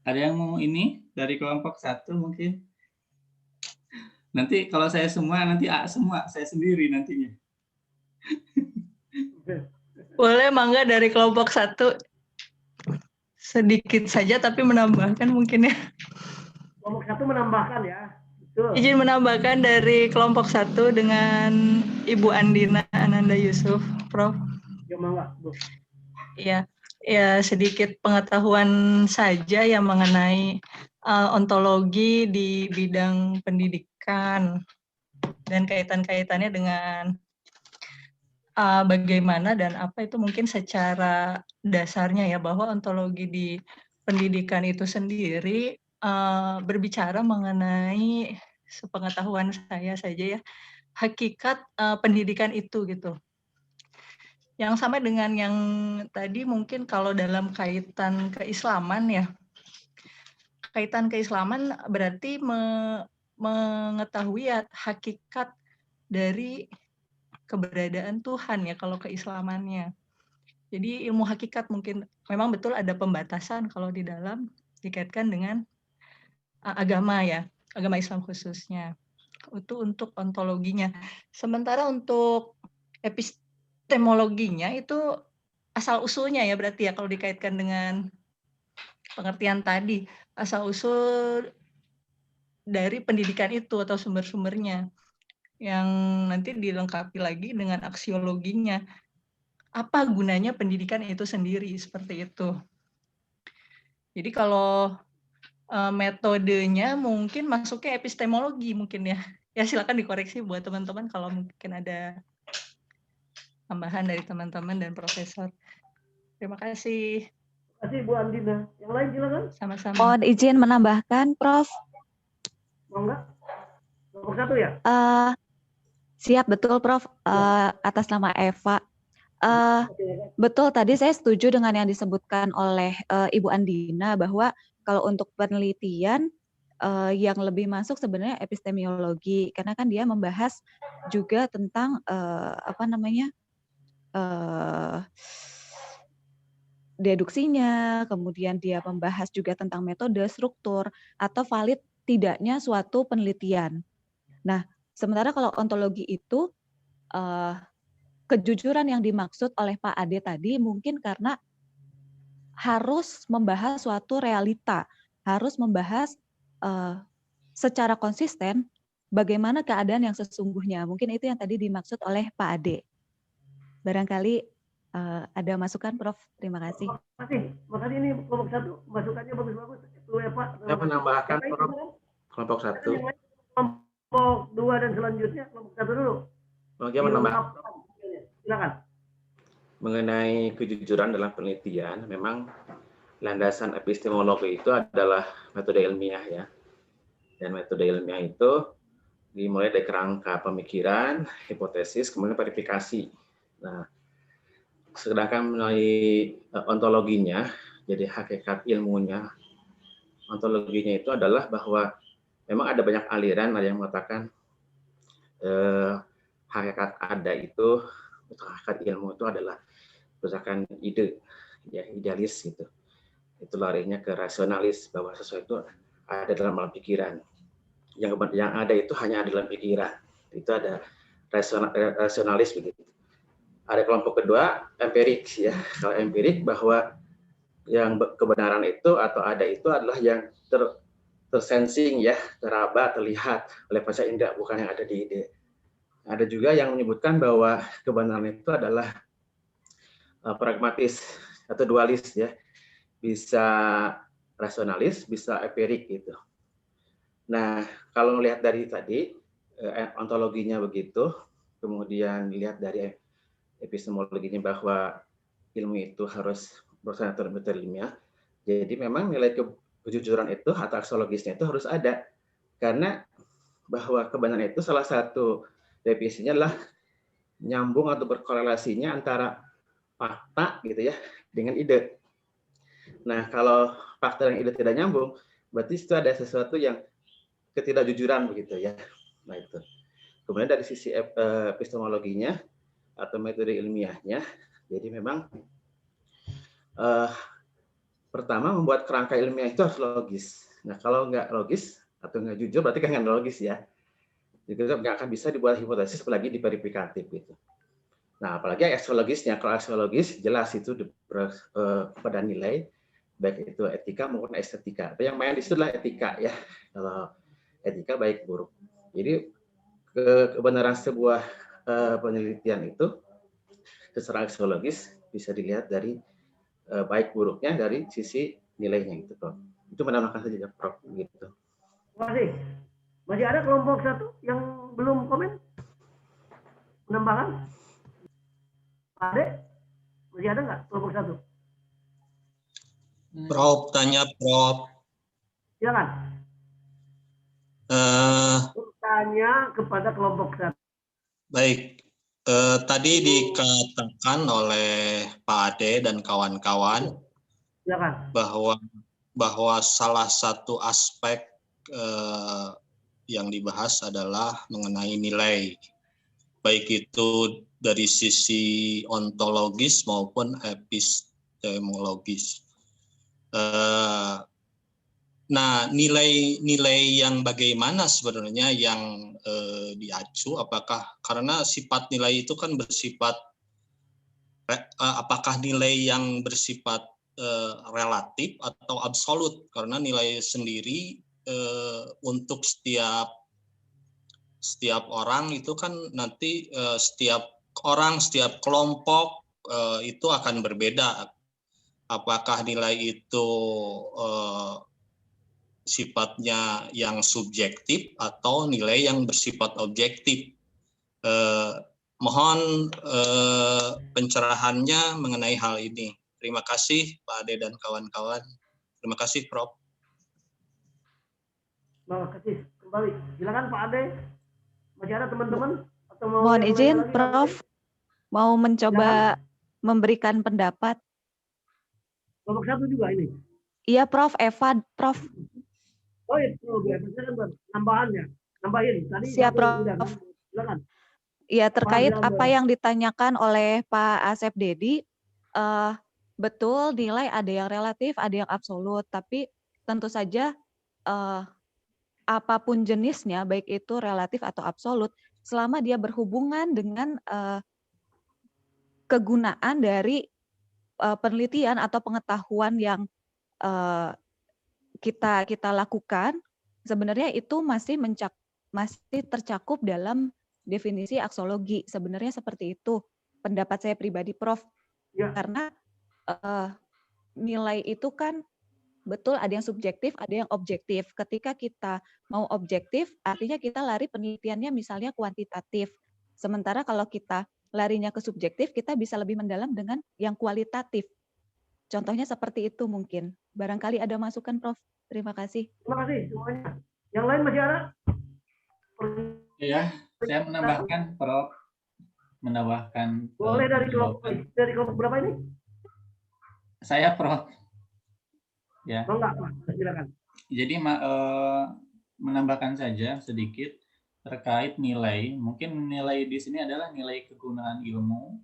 Ada yang mau ini dari kelompok 1 mungkin? Nanti kalau saya semua, nanti A semua, saya sendiri nantinya. Boleh, mangga dari kelompok 1. Sedikit saja, tapi menambahkan mungkin ya. Kelompok 1 menambahkan ya. Betul. Izin menambahkan dari kelompok 1 dengan Ibu Andina Ananda Yusuf, Prof. Ya, mangga, Bu. Ya, sedikit pengetahuan saja yang mengenai ontologi di bidang pendidikan dan kaitan-kaitannya dengan bagaimana dan apa itu mungkin secara dasarnya ya, bahwa ontologi di pendidikan itu sendiri berbicara mengenai sepengetahuan saya saja ya, hakikat pendidikan itu gitu. Yang sama dengan yang tadi mungkin kalau dalam kaitan keislaman ya, kaitan keislaman berarti mengetahui ya hakikat dari keberadaan Tuhan ya kalau keislamannya. Jadi ilmu hakikat mungkin memang betul ada pembatasan kalau di dalam dikaitkan dengan agama ya, agama Islam khususnya. Itu untuk ontologinya. Sementara untuk epistemologinya itu asal usulnya ya berarti ya kalau dikaitkan dengan pengertian tadi, asal usul dari pendidikan itu atau sumber-sumbernya yang nanti dilengkapi lagi dengan aksiologinya. Apa gunanya pendidikan itu sendiri seperti itu. Jadi kalau metodenya mungkin masuknya epistemologi mungkin ya. Ya silakan dikoreksi buat teman-teman kalau mungkin ada tambahan dari teman-teman dan profesor. Terima kasih. Terima kasih Bu Andina. Yang lain silakan. Sama-sama. Mohon izin menambahkan, Prof. Mau enggak? Nomor 1 ya? Siap, betul Prof. Atas nama Eva. Betul, tadi saya setuju dengan yang disebutkan oleh Ibu Andina bahwa kalau untuk penelitian yang lebih masuk sebenarnya epistemologi, karena kan dia membahas juga tentang deduksinya, kemudian dia membahas juga tentang metode, struktur, atau valid tidaknya suatu penelitian. Nah, sementara kalau ontologi itu kejujuran yang dimaksud oleh Pak Ade tadi mungkin karena harus membahas suatu realita, harus membahas secara konsisten bagaimana keadaan yang sesungguhnya. Mungkin itu yang tadi dimaksud oleh Pak Ade. Barangkali ada masukan, Prof. Terima kasih. Makasih ini kelompok 1 masukannya bagus-bagus. Itu ya Pak. Saya menambahkan, Prof. Kelompok 1. Kelompok 2 dan selanjutnya kelompok 1 dulu. Bagaimana menambahkan? Silakan. Mengenai kejujuran dalam penelitian, memang landasan epistemologi itu adalah metode ilmiah ya. Dan metode ilmiah itu dimulai dari kerangka pemikiran, hipotesis, kemudian verifikasi. Nah, sedangkan melalui ontologinya, jadi hakikat ilmunya, ontologinya itu adalah bahwa memang ada banyak aliran, ada yang mengatakan hakikat ada itu, hakikat ilmu itu adalah berdasarkan ide, ya idealis gitu. Itu larinya ke rasionalis, bahwa sesuatu ada dalam alam pikiran. Yang ada itu hanya ada dalam pikiran. Itu ada rasionalis begitu. Ada kelompok kedua, empirik ya. Kalau empirik bahwa yang kebenaran itu atau ada itu adalah yang tersensing ya, teraba, terlihat oleh panca indera, bukan yang ada di ide. Ada juga yang menyebutkan bahwa kebenaran itu adalah pragmatis atau dualis ya, bisa rasionalis, bisa empirik gitu. Nah, kalau melihat dari tadi ontologinya begitu, kemudian lihat dari epistemologinya bahwa ilmu itu harus bersandar pada ilmiah. Jadi memang nilai kejujuran itu atau aksiologisnya itu harus ada, karena bahwa kebenaran itu salah satu definisinya adalah nyambung atau berkorelasinya antara fakta gitu ya dengan ide. Nah, kalau fakta dan ide tidak nyambung, berarti itu ada sesuatu yang ketidakjujuran begitu ya. Nah itu. Kemudian dari sisi epistemologinya atau metode ilmiahnya, jadi memang pertama membuat kerangka ilmiah itu harus logis. Nah kalau nggak logis atau nggak jujur berarti kan nggak logis ya. Jadi nggak akan bisa dibuat hipotesis apalagi diverifikatif gitu. Nah apalagi aksiologisnya, kalau aksiologis jelas itu pada nilai baik itu etika maupun estetika. Tapi yang main di situ adalah etika ya. Kalau etika baik buruk. Jadi kebenaran sebuah penelitian itu secara aksiologis bisa dilihat dari baik buruknya dari sisi nilainya gitu, Prof. Itu menambahkan saja, Prof. Gitu. Terima kasih. Masih ada kelompok 1 yang belum komen? Menambahkan? Ada? Masih ada nggak kelompok 1? Prof, tanya Prof. Silakan. Tanya kepada kelompok 1. Baik. Tadi dikatakan oleh Pak Ade dan kawan-kawan bahwa salah satu aspek yang dibahas adalah mengenai nilai, baik itu dari sisi ontologis maupun epistemologis. Nah, nilai yang bagaimana sebenarnya yang diacu? Apakah karena sifat nilai itu kan bersifat, apakah nilai yang bersifat relatif atau absolut? Karena nilai sendiri untuk setiap orang itu kan nanti setiap orang, setiap kelompok itu akan berbeda. Apakah nilai itu sifatnya yang subjektif atau nilai yang bersifat objektif? Mohon pencerahannya mengenai hal ini. Terima kasih Pak Ade dan kawan-kawan. Terima kasih Prof. Terima kasih. Kembali. Silakan Pak Ade. Masih ada teman-teman? Mohon izin Prof. Mau mencoba memberikan pendapat. Kelompok 1 juga ini? Iya Prof. Eva, Prof. Oh itu biasanya tambahannya, nambahin. Tadi Siap, satu udah, Prof. silakan. Ya, terkait Silakan, apa Bro. yang ditanyakan oleh Pak Asep Dedi, betul nilai ada yang relatif, ada yang absolut, tapi tentu saja apapun jenisnya, baik itu relatif atau absolut, selama dia berhubungan dengan kegunaan dari penelitian atau pengetahuan yang kita lakukan, sebenarnya itu masih tercakup dalam definisi aksiologi. Sebenarnya seperti itu pendapat saya pribadi, Prof. Ya. Karena nilai itu kan betul ada yang subjektif, ada yang objektif. Ketika kita mau objektif, artinya kita lari penelitiannya misalnya kuantitatif. Sementara kalau kita larinya ke subjektif, kita bisa lebih mendalam dengan yang kualitatif. Contohnya seperti itu mungkin. Barangkali ada masukan, Prof. Terima kasih. Terima kasih semuanya. Yang lain masih ada? Ya, saya menambahkan, Prof. Menambahkan. Boleh dari kelompok berapa ini? Saya, Prof. Ya. Oh, enggak, Pak. Silakan. Jadi menambahkan saja sedikit terkait nilai. Mungkin nilai di sini adalah nilai kegunaan ilmu,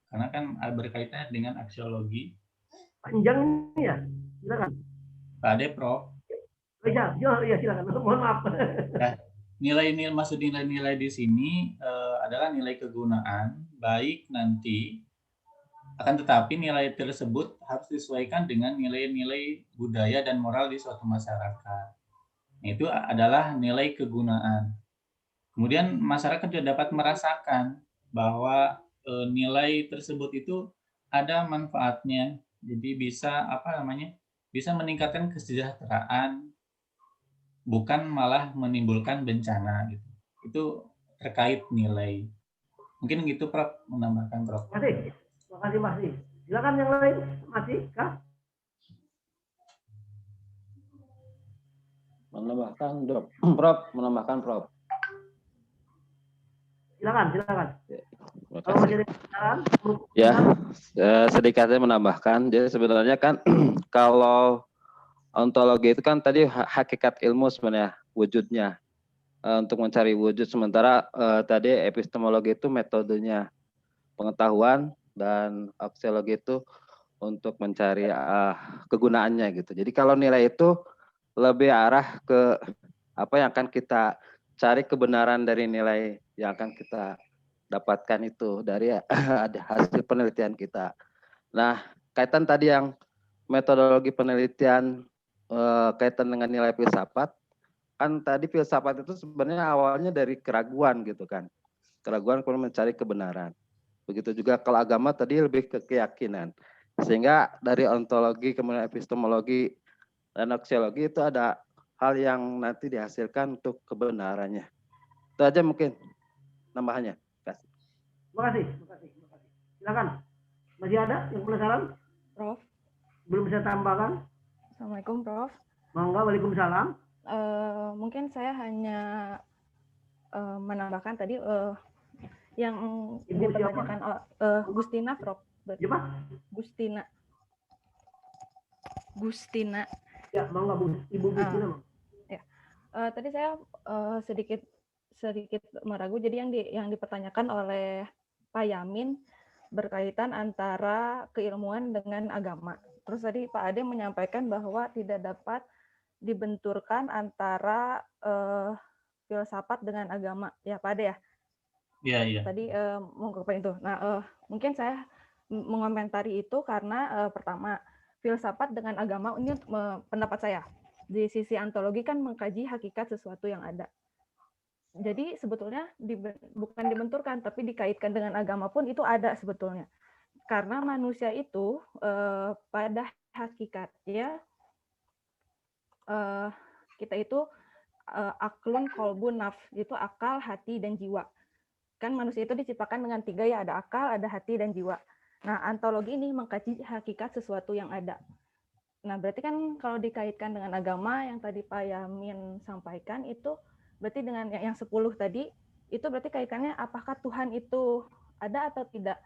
karena kan berkaitan dengan aksiologi. Panjang ini ya, silakan. Pak Ade, Prof. Ya, silakan. Mohon maaf. Nah, maksud nilai-nilai di sini adalah nilai kegunaan, baik nanti akan tetapi nilai tersebut harus disesuaikan dengan nilai-nilai budaya dan moral di suatu masyarakat. Itu adalah nilai kegunaan. Kemudian masyarakat juga dapat merasakan bahwa nilai tersebut itu ada manfaatnya. Jadi bisa bisa meningkatkan kesejahteraan, bukan malah menimbulkan bencana gitu. Itu terkait nilai. Mungkin gitu, Prof, menambahkan, Prof. Terima kasih, masih. Silakan yang lain, masih kah? Menambahkan, Prof. Menambahkan, Prof. Silakan. Kalau masih ada pertanyaan, ya, sedikit saya menambahkan. Jadi sebenarnya kan kalau ontologi itu kan tadi hakikat ilmu sebenarnya, wujudnya. Untuk mencari wujud, sementara tadi epistemologi itu metodenya, pengetahuan, dan aksiologi itu untuk mencari kegunaannya gitu. Jadi kalau nilai itu lebih arah ke apa yang akan kita cari kebenaran dari nilai yang akan kita dapatkan itu dari hasil penelitian kita. Nah, kaitan tadi yang metodologi penelitian kaitan dengan nilai filsafat, kan tadi filsafat itu sebenarnya awalnya dari keraguan gitu kan. Keraguan kalau mencari kebenaran. Begitu juga kalau agama tadi lebih ke keyakinan. Sehingga dari ontologi, kemudian epistemologi, dan aksiologi itu ada hal yang nanti dihasilkan untuk kebenarannya. Itu aja mungkin nambahannya. Terima kasih. Silakan. Masih ada yang penasaran? Prof. Belum bisa tambahkan? Assalamualaikum, Prof. Mangga, waalaikumsalam. Mungkin saya hanya menambahkan tadi yang dipertanyakan Gustina, Prof. Siapa? Gustina. Ya, mangga Bu, Ibu Gustina. Ya. Tadi saya sedikit meragu. Jadi yang dipertanyakan oleh Pak Yamin berkaitan antara keilmuan dengan agama. Terus tadi Pak Ade menyampaikan bahwa tidak dapat dibenturkan antara filsafat dengan agama. Ya, Pak Ade ya? Iya. Tadi mengungkapkan itu. Nah, mungkin saya mengomentari itu karena pertama, filsafat dengan agama ini pendapat saya. Di sisi ontologi kan mengkaji hakikat sesuatu yang ada. Jadi sebetulnya bukan dibenturkan, tapi dikaitkan dengan agama pun itu ada sebetulnya. Karena manusia itu pada hakikatnya kita itu aklun kolbun naf, itu akal, hati, dan jiwa. Kan manusia itu diciptakan dengan 3 ya, ada akal, ada hati, dan jiwa. Nah, ontologi ini mengkaji hakikat sesuatu yang ada. Nah, berarti kan kalau dikaitkan dengan agama yang tadi Pak Yamin sampaikan itu berarti dengan yang 10 tadi itu berarti kaitannya apakah Tuhan itu ada atau tidak.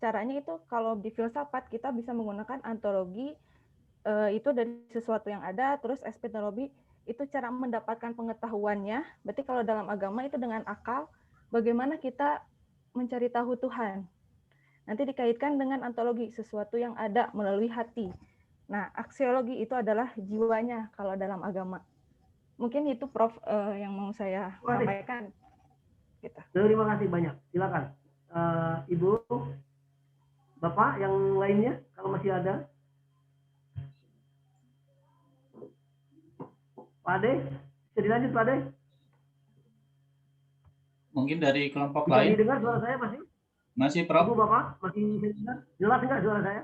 Caranya itu kalau di filsafat kita bisa menggunakan ontologi itu dari sesuatu yang ada, terus epistemologi itu cara mendapatkan pengetahuannya. Berarti kalau dalam agama itu dengan akal, bagaimana kita mencari tahu Tuhan. Nanti dikaitkan dengan ontologi, sesuatu yang ada melalui hati. Nah, aksiologi itu adalah jiwanya kalau dalam agama. Mungkin itu Prof yang mau saya sampaikan. Gitu. Terima kasih banyak. Silakan. Ibu, Bapak yang lainnya kalau masih ada. Pak Ade, bisa dilanjut Pak Ade? Mungkin dari kelompok Bisa lain. didengar suara saya masih? Masih, Prof. Ibu, Bapak, masih dengar? Jelas enggak suara saya?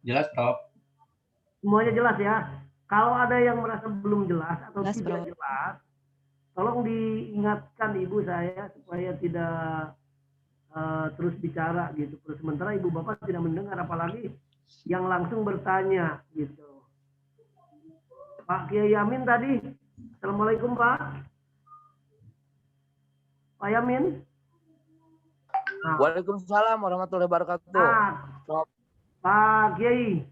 Jelas, Prof. Semuanya jelas ya. Kalau ada yang merasa belum jelas atau Jelas, tidak Bro. jelas, tolong diingatkan ibu saya supaya tidak terus bicara gitu. Sementara ibu bapak tidak mendengar, apalagi yang langsung bertanya gitu. Pak Kiai Yamin tadi, Assalamualaikum Pak. Pak Yamin. Nah, Waalaikumsalam warahmatullahi wabarakatuh. nah, Pak Kiai,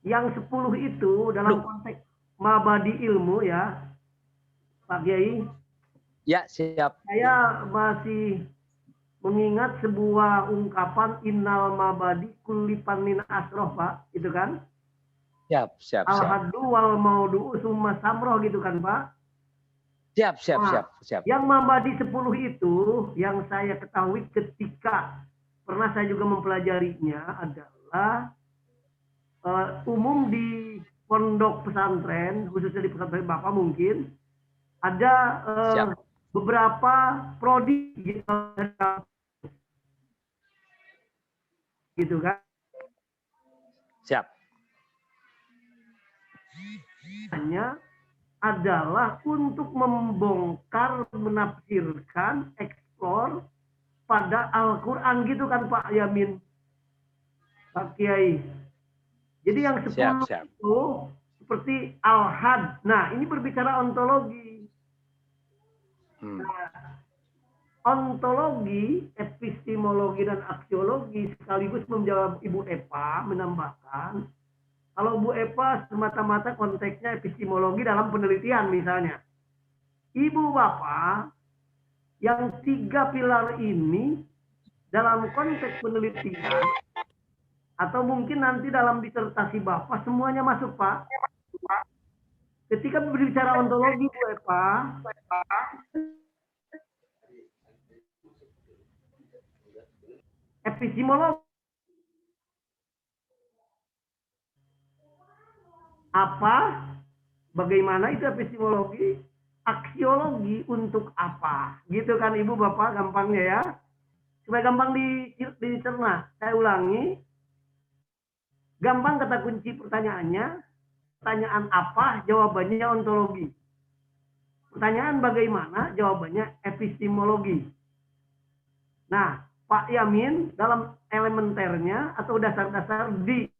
yang 10 itu dalam konteks mabadi ilmu ya, Pak Kiai. Ya, siap. Saya masih mengingat sebuah ungkapan innal mabadi kullipan min asroh, Pak, itu kan? Siap. Al-haddu wal maudu'u summa samroh gitu kan, Pak? Siap. Yang mabadi 10 itu yang saya ketahui ketika pernah saya juga mempelajarinya adalah umum di pondok pesantren, khususnya di pesantren Bapak mungkin, ada beberapa prodi gitu kan. Siap. Hanya adalah untuk membongkar, menafsirkan, eksplor pada Al-Quran gitu kan Pak Yamin, Pak Kiai. Jadi yang 10 itu seperti Al-Had. Nah, ini berbicara ontologi. Nah, ontologi, epistemologi, dan aksiologi sekaligus menjawab Ibu Epa menambahkan, kalau Bu Epa semata-mata konteksnya epistemologi dalam penelitian misalnya. Ibu Bapak, yang 3 pilar ini dalam konteks penelitian, atau mungkin nanti dalam disertasi Bapak, semuanya masuk Pak. Ketika berbicara ontologi Bu Epa, epistemologi, apa, bagaimana itu epistemologi, aksiologi untuk apa, gitu kan Ibu Bapak gampangnya ya, supaya gampang dicerna. Saya ulangi, gampang kata kunci pertanyaannya, pertanyaan apa, jawabannya ontologi. Pertanyaan bagaimana, jawabannya epistemologi. Nah, Pak Yamin dalam elementernya atau dasar-dasar di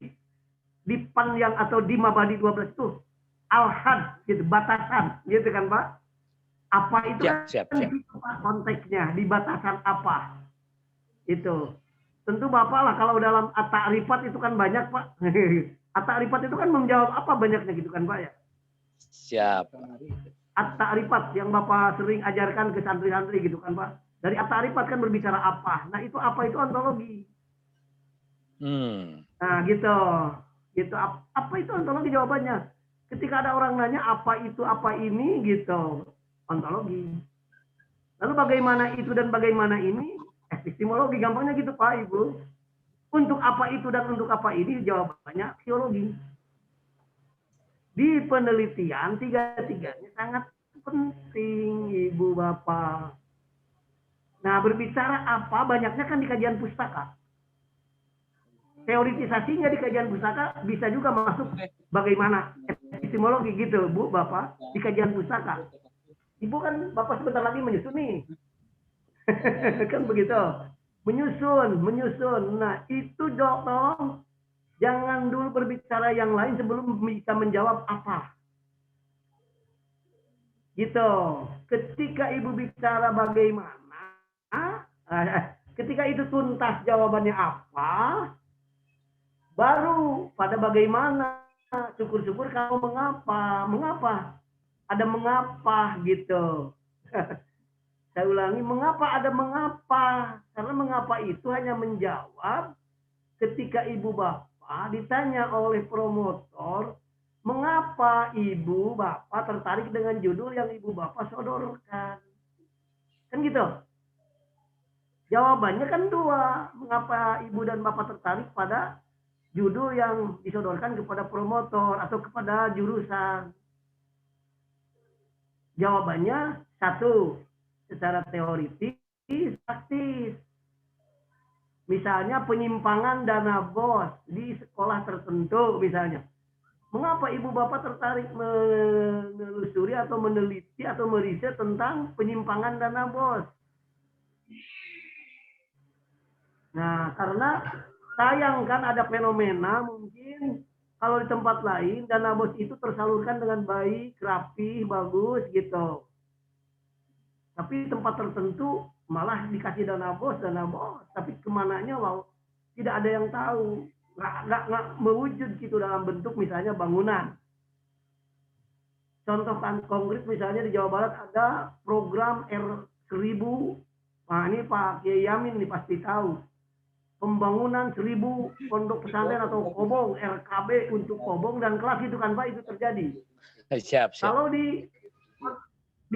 panjang atau di mabadi 12 itu al-had gitu, batasan gitu kan Pak. Apa itu siap. konteksnya, di batasan apa itu. Tentu Bapak lah kalau dalam at-ta'rifat itu kan banyak Pak. At-ta'rifat itu kan menjawab apa banyaknya gitu kan Pak ya. Siap. At-ta'rifat yang Bapak sering ajarkan ke santri-santri gitu kan Pak. Dari at-ta'rifat kan berbicara apa. Nah itu apa itu ontologi. Nah gitu. Gitu. Apa itu ontologi jawabannya? Ketika ada orang nanya apa itu apa ini gitu, ontologi. Lalu bagaimana itu dan bagaimana ini? Epistemologi, gampangnya gitu Pak Ibu. Untuk apa itu dan untuk apa ini jawabannya aksiologi. Di penelitian tiga-tiganya sangat penting Ibu Bapak. Nah berbicara apa banyaknya kan di kajian pustaka. Teoritisasinya di kajian pustaka bisa juga masuk bagaimana epistemologi gitu Bu Bapak di kajian pustaka. Ibu kan Bapak sebentar lagi menyusun nih. Kan begitu. Menyusun. Nah, itu tolong jangan dulu berbicara yang lain sebelum bisa menjawab apa. Gitu. Ketika Ibu bicara bagaimana, ketika itu tuntas jawabannya apa, baru pada bagaimana syukur-syukur kamu mengapa ada mengapa gitu. Saya ulangi, mengapa ada mengapa, karena mengapa itu hanya menjawab ketika ibu bapak ditanya oleh promotor mengapa ibu bapak tertarik dengan judul yang ibu bapak sodorkan, kan gitu. Jawabannya kan dua, mengapa ibu dan bapak tertarik pada judul yang disodorkan kepada promotor atau kepada jurusan. Jawabannya satu, secara teoritis, praktis. Misalnya penyimpangan dana BOS di sekolah tertentu misalnya. Mengapa ibu bapak tertarik menelusuri atau meneliti atau meriset tentang penyimpangan dana BOS? Nah, karena sayang kan ada fenomena mungkin kalau di tempat lain dana BOS itu tersalurkan dengan baik, rapi, bagus gitu. Tapi di tempat tertentu malah dikasih dana BOS, tapi kemananya wow, tidak ada yang tahu, nggak mewujud gitu dalam bentuk misalnya bangunan. Contoh kan konkret misalnya di Jawa Barat ada program R1000, nah ini Pak Kiai Yamin nih pasti tahu. Pembangunan 1000 pondok pesantren atau kobong, RKB untuk kobong dan kelas itu kan Pak, itu terjadi. Siap. Kalau di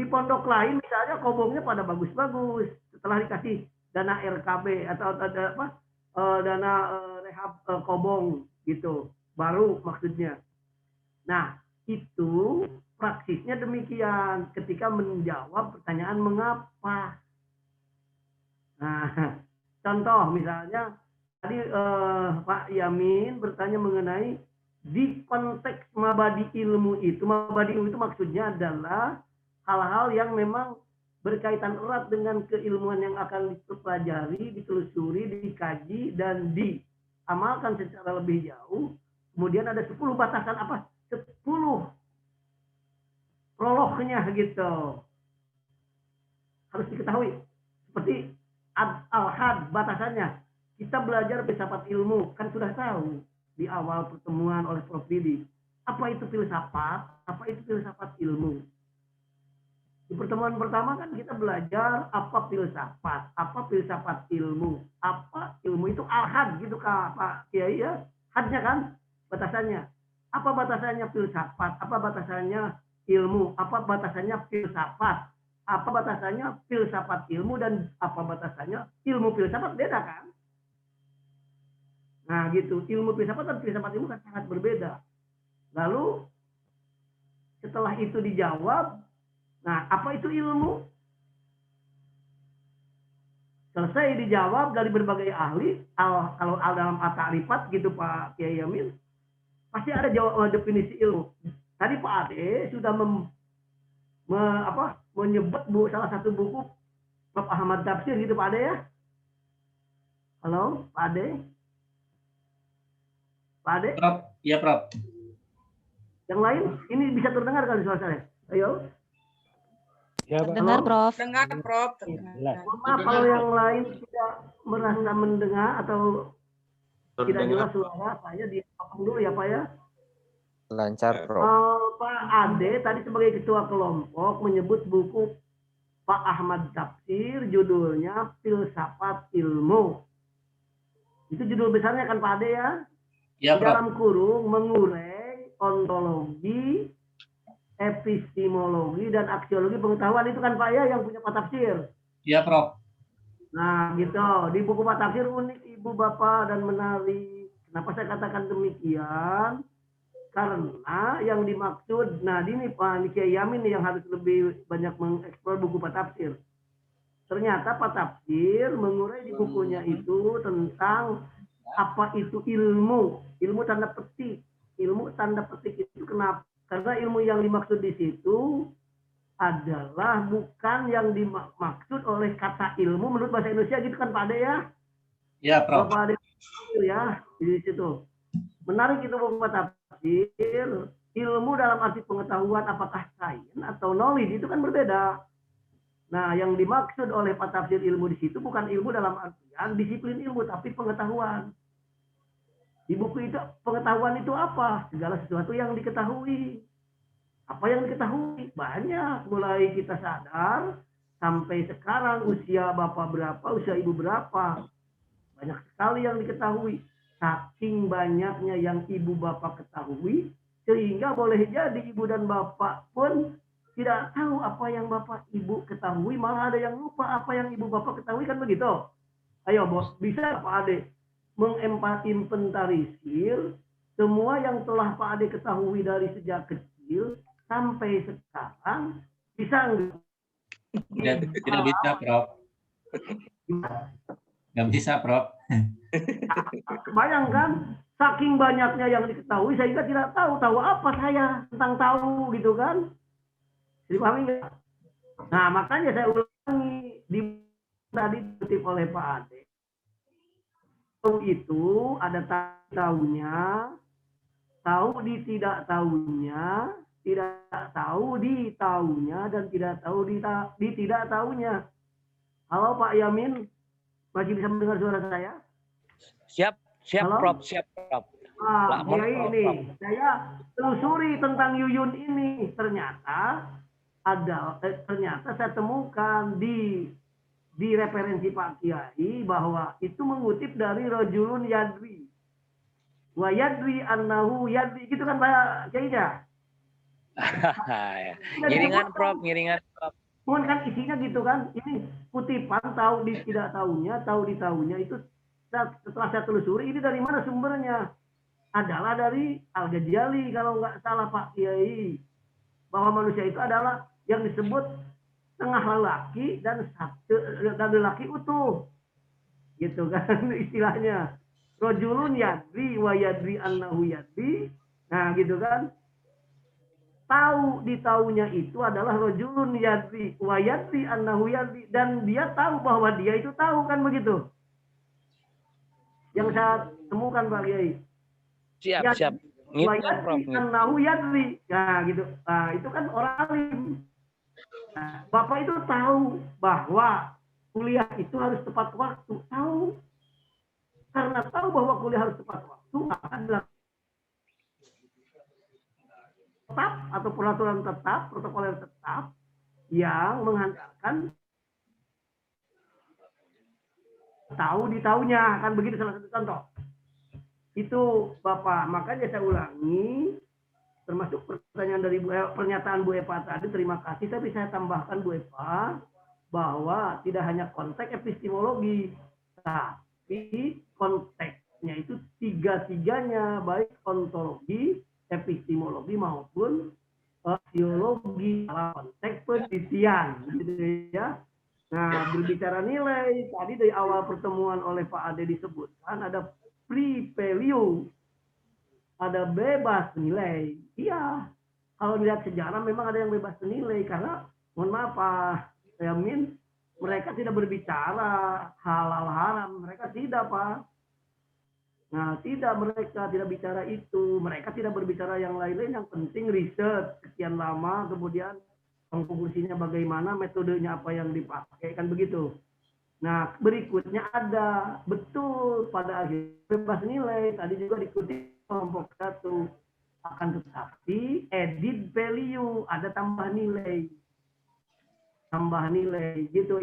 pondok lain misalnya kobongnya pada bagus-bagus, setelah dikasih dana RKB atau dana rehab kobong gitu, baru maksudnya. Nah, itu praksisnya demikian ketika menjawab pertanyaan mengapa. Nah, contoh misalnya tadi Pak Yamin bertanya mengenai di konteks mabadi ilmu itu maksudnya adalah hal-hal yang memang berkaitan erat dengan keilmuan yang akan dipelajari, ditelusuri, dikaji dan diamalkan secara lebih jauh. Kemudian ada 10 batasan 10 prolognya gitu. Harus diketahui. Seperti al-had batasannya. Kita belajar filsafat ilmu, kan sudah tahu di awal pertemuan oleh Prof. Didi. Apa itu filsafat? Apa itu filsafat ilmu? Di pertemuan pertama kan kita belajar apa filsafat ilmu. Apa ilmu itu al-had gitu Pak Kiai ya. Hadnya kan batasannya. Apa batasannya filsafat? Apa batasannya ilmu? Apa batasannya filsafat? Apa batasannya filsafat ilmu dan apa batasannya ilmu filsafat, beda kan? Nah gitu, ilmu filsafat dan filsafat ilmu kan sangat berbeda. Lalu setelah itu dijawab, nah apa itu ilmu? Selesai dijawab dari berbagai ahli, kalau dalam at-ta'rifat gitu Pak Kiai Yamin, pasti ada definisi ilmu. Tadi Pak Ade sudah menyebut salah satu buku Prof. Ahmad Tafsir gitu Pak Ade ya. Halo Pak Ade. Pak Ade? Prof. Iya Prof. Yang lain ini bisa terdengar kali suara saya. Ayo. Ya, terdengar Prof. Dengar Prof. Mohon maaf kalau yang lain tidak merasa mendengar atau tidak jelas suara, saya dipotong dulu ya Pak ya. Lancar, Prof. Pak Ade tadi sebagai ketua kelompok menyebut buku Pak Ahmad Tafsir, judulnya Filsafat Ilmu. Itu judul besarnya kan Pak Ade ya? Ya, Di dalam kurung mengurai ontologi, epistemologi, dan aksiologi pengetahuan itu kan Pak ya yang punya Pak Tafsir? Iya Prof. Nah gitu, di buku Pak Tafsir unik Ibu Bapak dan menarik. Kenapa saya katakan demikian? Karena yang dimaksud, nah ini Pak Kiai Yamin yang harus lebih banyak mengeksplor buku Pak Tafsir. Ternyata Pak Tafsir mengurai di bukunya itu tentang apa itu ilmu. Ilmu tanda petik. Ilmu tanda petik itu kenapa? Karena ilmu yang dimaksud di situ adalah bukan yang dimaksud oleh kata ilmu menurut bahasa Indonesia gitu kan Pak Ade ya? Iya Prof. Pak Ade ya di situ. Menarik itu buku Pak Tafsir. Ilmu dalam arti pengetahuan apakah sains atau knowledge itu kan berbeda. Nah, yang dimaksud oleh Pak Tafsir ilmu di situ bukan ilmu dalam artian disiplin ilmu, tapi pengetahuan. Di buku itu pengetahuan itu apa? Segala sesuatu yang diketahui. Apa yang diketahui? Banyak. Mulai kita sadar sampai sekarang usia Bapak berapa, usia Ibu berapa. Banyak sekali yang diketahui. Saking banyaknya yang Ibu Bapak ketahui, sehingga boleh jadi Ibu dan Bapak pun tidak tahu apa yang Bapak Ibu ketahui, malah ada yang lupa apa yang Ibu Bapak ketahui, kan begitu? Ayo bos, bisa Pak Ade menginventarisir semua yang telah Pak Ade ketahui dari sejak kecil sampai sekarang, bisa enggak? Tidak bisa, Prof. Nggak bisa, Prof. Bayangkan, saking banyaknya yang diketahui, sehingga tidak tahu apa saya tentang tahu, gitu kan? Jadi pahami nggak? Nah, makanya saya ulangi, tadi dikutip oleh Pak Ade. Tahu itu ada tahunya, tahu di tidak tahunya, tidak tahu di tahunya, dan tidak tahu di tidak tahunya. Halo Pak Yamin, masih bisa mendengar suara saya? Siap, Halo? Prof, siap, Prof. Kiai ini, saya telusuri tentang Yuyun ini, ternyata saya temukan di referensi Pak Kiai bahwa itu mengutip dari rojulun yadri. Wa yadri annahu yadri, gitu kan Pak Kiai ya? Ngiringan, Prof, ngiringan, Prof. Mohon kan isinya gitu kan, ini kutipan tahu di tidak tahunya, tahu di tahunya itu setelah saya telusuri, ini dari mana sumbernya? Adalah dari Al-Ghazali kalau nggak salah Pak Kiai. Bahwa manusia itu adalah yang disebut tengah lelaki dan lelaki utuh, gitu kan istilahnya. Rojulun yadri wa yadri annahu yadri. Nah gitu kan. Tahu di tahunya itu adalah rojulun yadri wa yadri annahu yadri, dan dia tahu bahwa dia itu tahu, kan begitu. Yang saya temukan Pak Kiai. Siap, siap. Ngiringan, Prof. Annahu yadri. Nah gitu. Nah, itu kan orang alim. Nah, Bapak itu tahu bahwa kuliah itu harus tepat waktu. Tahu. Karena tahu bahwa kuliah harus tepat waktu, akan dilakukan tetap atau peraturan tetap, protokoler tetap yang menghantarkan tahu di tahunya. Kan begitu salah satu contoh. Itu Bapak. Makanya saya ulangi, termasuk pertanyaan dari pernyataan Bu Eva tadi, terima kasih, tapi saya tambahkan Bu Eva bahwa tidak hanya konteks epistemologi, tapi konteksnya itu tiga-tiganya, baik ontologi, epistemologi maupun teologi dalam konteks penelitian, gitu ya. Nah, berbicara nilai, tadi dari awal pertemuan oleh Pak Ade disebutkan ada free value, ada bebas nilai. Iya, kalau lihat sejarah memang ada yang bebas nilai, karena mohon maaf Pak Yamin, mereka tidak berbicara halal haram, mereka tidak Pak. Nah, mereka tidak bicara itu, mereka tidak berbicara yang lain-lain, yang penting riset sekian lama, kemudian konklusinya bagaimana, metodenya apa yang dipakai, kan begitu. Nah, berikutnya ada, betul, pada akhir bebas nilai, tadi juga dikutip kelompok 1, akan tetapi added value, ada tambah nilai, gitu.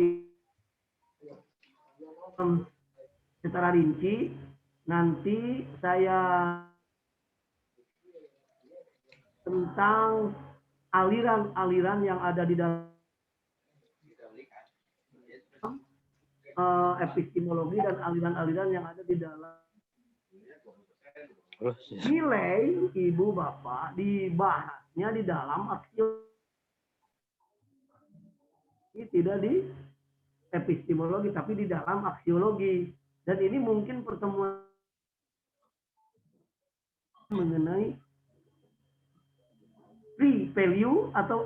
Secara rinci, nanti saya tentang aliran-aliran yang ada di dalam epistemologi dan aliran-aliran yang ada di dalam nilai, Ibu Bapak, dibahasnya di dalam aksiologi, tidak di epistemologi, tapi di dalam aksiologi. Dan ini mungkin pertemuan mengenai free value atau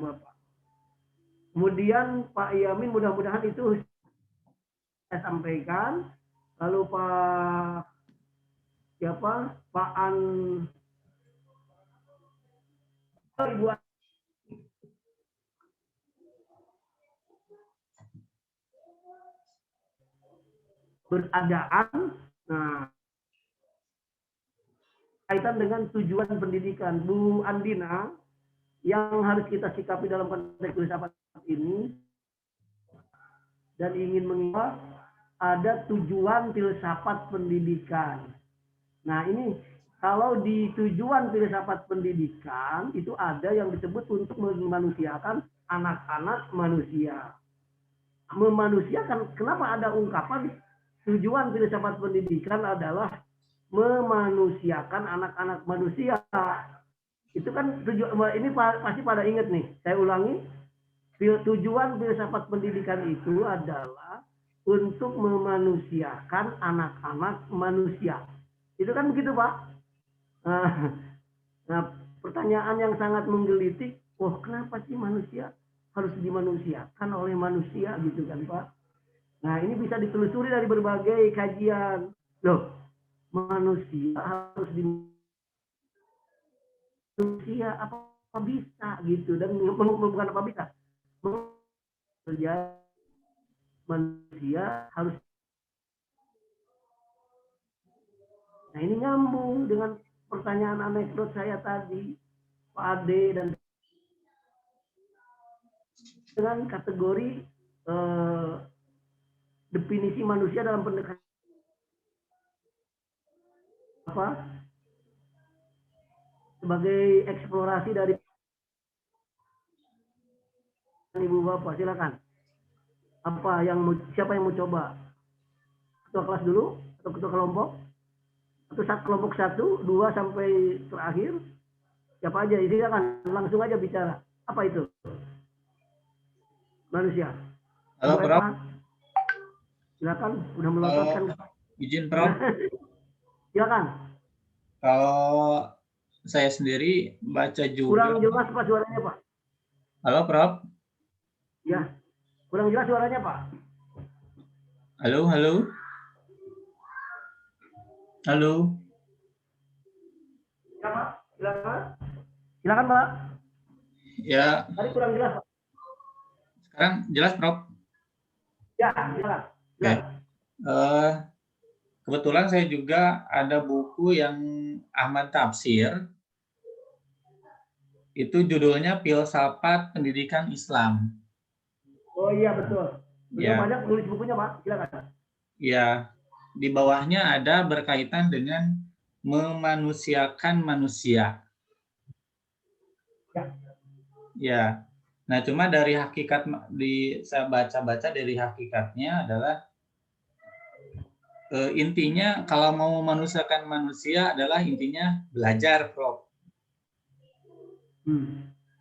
Bapak. Kemudian Pak Yamin, mudah-mudahan itu saya sampaikan. Lalu Pak Ibu beradaan. Nah, kaitan dengan tujuan pendidikan. Bu Andina, yang harus kita sikapi dalam konteks filsafat ini dan ingin mengingat ada tujuan filsafat pendidikan. Nah, ini kalau di tujuan filsafat pendidikan itu ada yang disebut untuk memanusiakan anak-anak manusia. Memanusiakan, kenapa ada ungkapan tujuan filsafat pendidikan adalah memanusiakan anak-anak manusia? Itu kan tujuan, ini pasti pada ingat nih. Saya ulangi, tujuan filsafat pendidikan itu adalah untuk memanusiakan anak-anak manusia. Itu kan begitu, Pak? Nah, pertanyaan yang sangat menggelitik, kenapa sih manusia harus dimanusiakan oleh manusia gitu kan, Pak? Nah, ini bisa ditelusuri dari berbagai kajian. Loh, manusia harus manusia apa bisa gitu, dan bukan apa bisa, manusia harus. Nah, ini nyambung dengan pertanyaan anekdot saya tadi, Pak Ade, dan dengan kategori definisi manusia dalam pendekatan apa sebagai eksplorasi dari Ibu Bapak. Silakan. Siapa yang mau coba? Ketua kelas dulu atau ketua kelompok? Atau kelompok 1, 2 sampai terakhir? Siapa aja? Silakan, langsung aja bicara. Apa itu? Manusia. Halo, Prof. Silakan, udah melontarkan. Izin, Prof. Silakan. Kalau saya sendiri baca juga. Kurang jelas Pak suaranya, Pak. Halo, Prof. Ya, kurang jelas suaranya, Pak. Halo, halo. Halo. Ya, Pak. Silakan. Silakan, Pak. Ya. Tadi kurang jelas, Pak. Sekarang jelas, Prof? Ya, silakan. Oke. Kebetulan saya juga ada buku yang Ahmad Tafsir. Itu judulnya Filsafat Pendidikan Islam. Oh iya, betul. Ya. Banyak tulis bukunya, Pak. Silakan. Ya, di bawahnya ada berkaitan dengan memanusiakan manusia. Ya. Ya. Nah, cuma dari hakikat saya baca-baca dari hakikatnya adalah intinya kalau mau memanusiakan manusia adalah intinya belajar, Prof.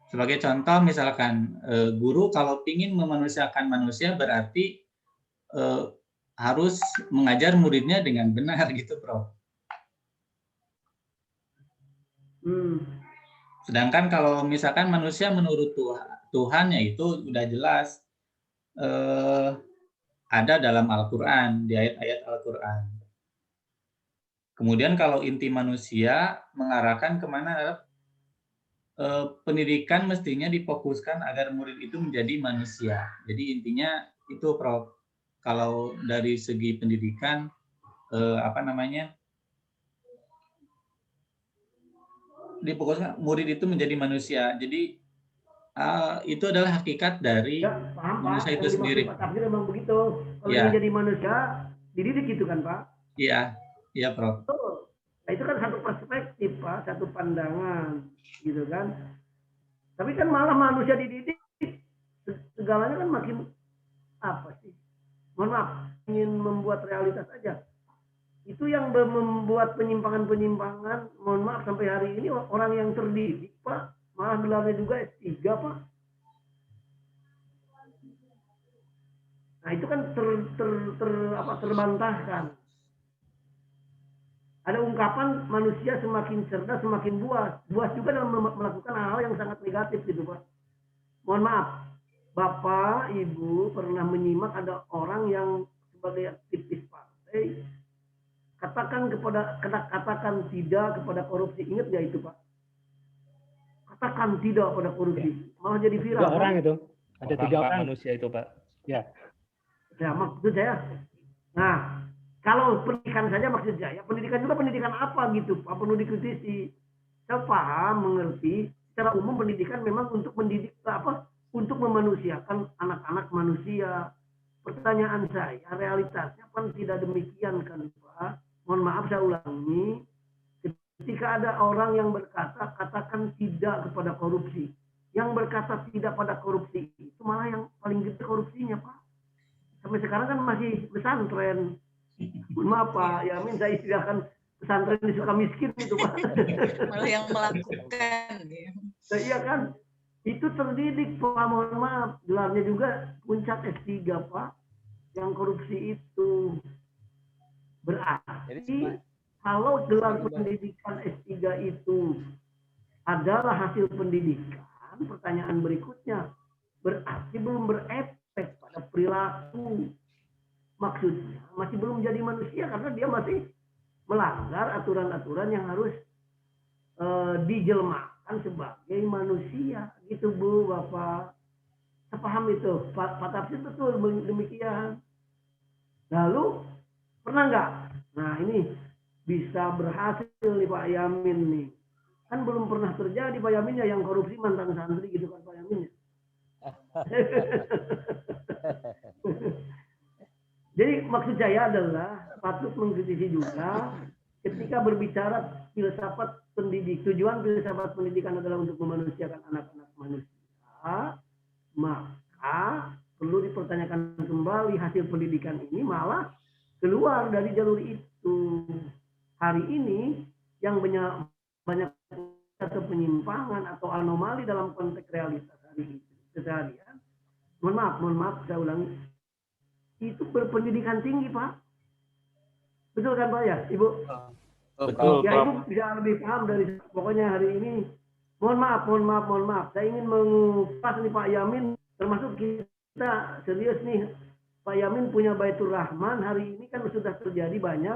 Sebagai contoh misalkan guru kalau ingin memanusiakan manusia berarti harus mengajar muridnya dengan benar gitu, Prof. Sedangkan kalau misalkan manusia menurut Tuhan ya itu udah jelas ada dalam Al-Quran, di ayat-ayat Al-Quran. Kemudian kalau inti manusia mengarahkan kemana, pendidikan mestinya difokuskan agar murid itu menjadi manusia. Jadi intinya itu, Prof. Kalau dari segi pendidikan, difokuskan murid itu menjadi manusia. Jadi itu adalah hakikat dari manusia itu sendiri. Pak Tafsir memang begitu. Kalau Ya. ingin jadi manusia, dididik gitu kan, Pak? Iya, iya, Prof. Betul. Nah, itu kan satu perspektif, Pak, satu pandangan, gitu kan. Tapi kan malah manusia dididik, segalanya kan makin apa sih? Mohon maaf, ingin membuat realitas aja. Itu yang membuat penyimpangan-penyimpangan, mohon maaf sampai hari ini orang yang terdidik, Pak, malah gelarnya juga S3, Pak. Nah, itu kan terbantahkan. Ada ungkapan manusia semakin cerdas semakin buas. Buas juga dalam melakukan hal yang sangat negatif gitu, Pak. Mohon maaf, Bapak, Ibu pernah menyimak ada orang yang sebagai aktivis partai katakan tidak kepada korupsi. Ingat nggak itu, Pak? Katakan tidak pada korupsi. Malah jadi viral. 3 orang itu. Ada 3 orang manusia itu, Pak. Ya. Ya, maksud saya. Nah, Kalau pendidikan saja maksud saya, pendidikan juga pendidikan apa gitu, Pak, perlu dikritisi. Saya paham, mengerti, secara umum pendidikan memang untuk mendidik apa? Untuk memanusiakan anak-anak manusia. Pertanyaan saya, realitasnya kan tidak demikian kan, Pak. Mohon maaf saya ulangi, ketika ada orang yang berkata, katakan tidak kepada korupsi. Yang berkata tidak pada korupsi, itu malah yang paling gede korupsinya, Pak. Sampai sekarang kan masih pesantren. Mohon maaf Pak, ya amin saya istilahkan pesantren di Sukamiskin itu Pak. Malah yang melakukan. Nah, iya kan, itu terdidik Pak, mohon maaf. Gelarnya juga puncak S3 Pak, yang korupsi itu. Berarti kalau gelar pendidikan S3 itu adalah hasil pendidikan, pertanyaan berikutnya, berarti belum berefek pada perilaku. Maksudnya masih belum jadi manusia karena dia masih melanggar aturan-aturan yang harus dijelmakan sebagai manusia. Gitu Bu, Bapak. Saya paham itu. Pak Tafsir betul demikian. Lalu pernah nggak? Nah ini bisa berhasil nih Pak Yamin nih. Kan belum pernah terjadi Pak Yamin ya yang korupsi mantan santri gitu kan Pak Yamin ya. Jadi maksud saya adalah patut mengkritisi juga ketika berbicara filsafat pendidik. Tujuan filsafat pendidikan adalah untuk memanusiakan anak-anak manusia. Maka perlu dipertanyakan kembali hasil pendidikan ini malah keluar dari jalur itu. Hari ini yang banyak atau penyimpangan atau anomali dalam konteks realitas hari ini keseharian. Mohon maaf, saya ulangi. Itu berpendidikan tinggi, Pak. Betul kan, Pak ya, Ibu? Betul, ya, Prof. Ibu bisa lebih paham dari pokoknya hari ini. Mohon maaf. Saya ingin mengupas nih Pak Yamin, termasuk kita serius nih. Pak Yamin punya Baitur Rahman, hari ini kan sudah terjadi banyak.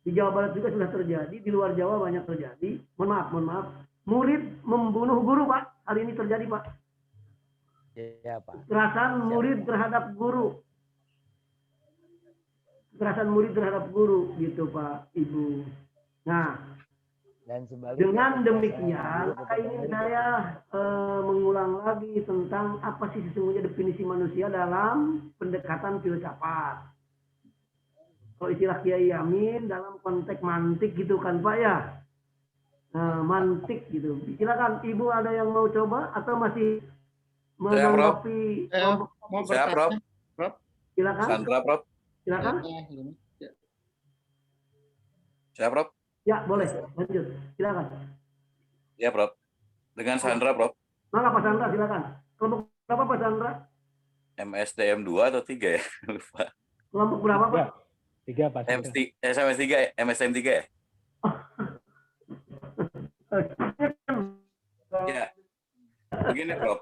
Di Jawa Barat juga sudah terjadi, di luar Jawa banyak terjadi. Mohon maaf. Murid membunuh guru, Pak. Hari ini terjadi, Pak. Iya, Pak. Kekerasan murid terhadap guru. Kekerasan murid terhadap guru gitu Pak Ibu. Nah, Dan dengan demikian maka ingin saya mengulang lagi tentang apa sih sesungguhnya definisi manusia dalam pendekatan filsafat. Kalau istilah Kiai Yamin dalam konteks mantik gitu kan Pak ya. Mantik gitu. Silakan Ibu ada yang mau coba atau masih menanggapi kelompok? Saya Prof. Silakan. Sandra Prof. Silakan. Saya Prof. Ya, boleh. Lanjut. Silakan. Ya Prof. Dengan Sandra Prof. Mana Pak Sandra, silakan. Kelompok berapa Pak Sandra? MSDM 2 atau 3 ya? Lupa. Kelompok berapa Pak? 3 Pak. SMS 3 ya? MSDM 3 ya? Ya. Begini Prof.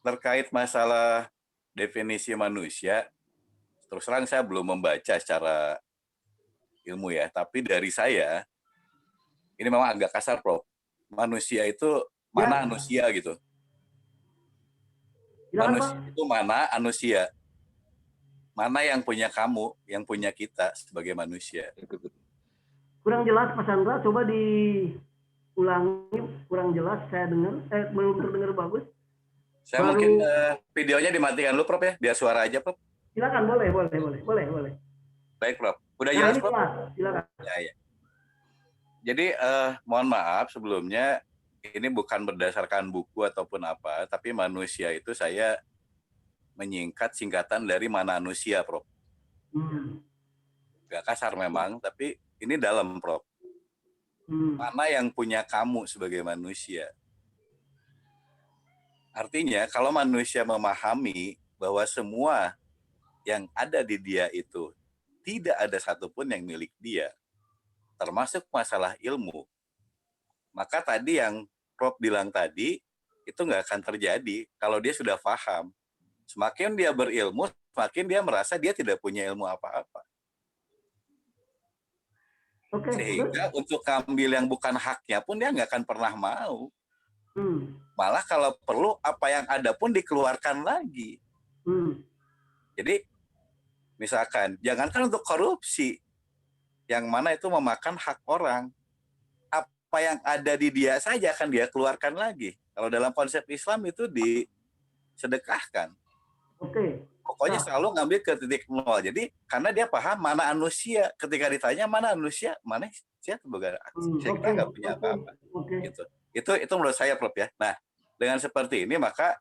Terkait masalah definisi manusia, terus terang saya belum membaca secara ilmu ya, tapi dari saya, ini memang agak kasar Prof. Manusia itu mana manusia gitu. Manusia itu mana manusia. Mana yang punya kamu, yang punya kita sebagai manusia. Kurang jelas Pak Sandra, coba diulangi, kurang jelas saya dengar, belum terdengar bagus. Saya mungkin videonya dimatikan dulu Prof ya, biar suara aja Prof. Silakan, boleh. Baik Prof. Udah jelas Prof? Silakan. Ya. Jadi mohon maaf sebelumnya, ini bukan berdasarkan buku ataupun apa, tapi manusia itu saya menyingkat singkatan dari manusia Prof. Gak kasar memang, tapi ini dalam Prof. Mana yang punya kamu sebagai manusia. Artinya kalau manusia memahami bahwa semua yang ada di dia itu tidak ada satupun yang milik dia, termasuk masalah ilmu, maka tadi yang Prof bilang tadi, itu nggak akan terjadi kalau dia sudah paham. Semakin dia berilmu, semakin dia merasa dia tidak punya ilmu apa-apa. Sehingga untuk ambil yang bukan haknya pun dia nggak akan pernah mau. Malah kalau perlu apa yang ada pun dikeluarkan lagi. Jadi Misalkan, jangankan untuk korupsi, yang mana itu memakan hak orang. Apa yang ada di dia saja akan dia keluarkan lagi. Kalau dalam konsep Islam itu disedekahkan. Oke. Pokoknya selalu ngambil ke titik nol. Jadi karena dia paham mana manusia. Ketika ditanya mana manusia, mana saya sebagai kita nggak punya apa-apa. Gitu. Itu menurut saya, Prof ya. Nah, dengan seperti ini maka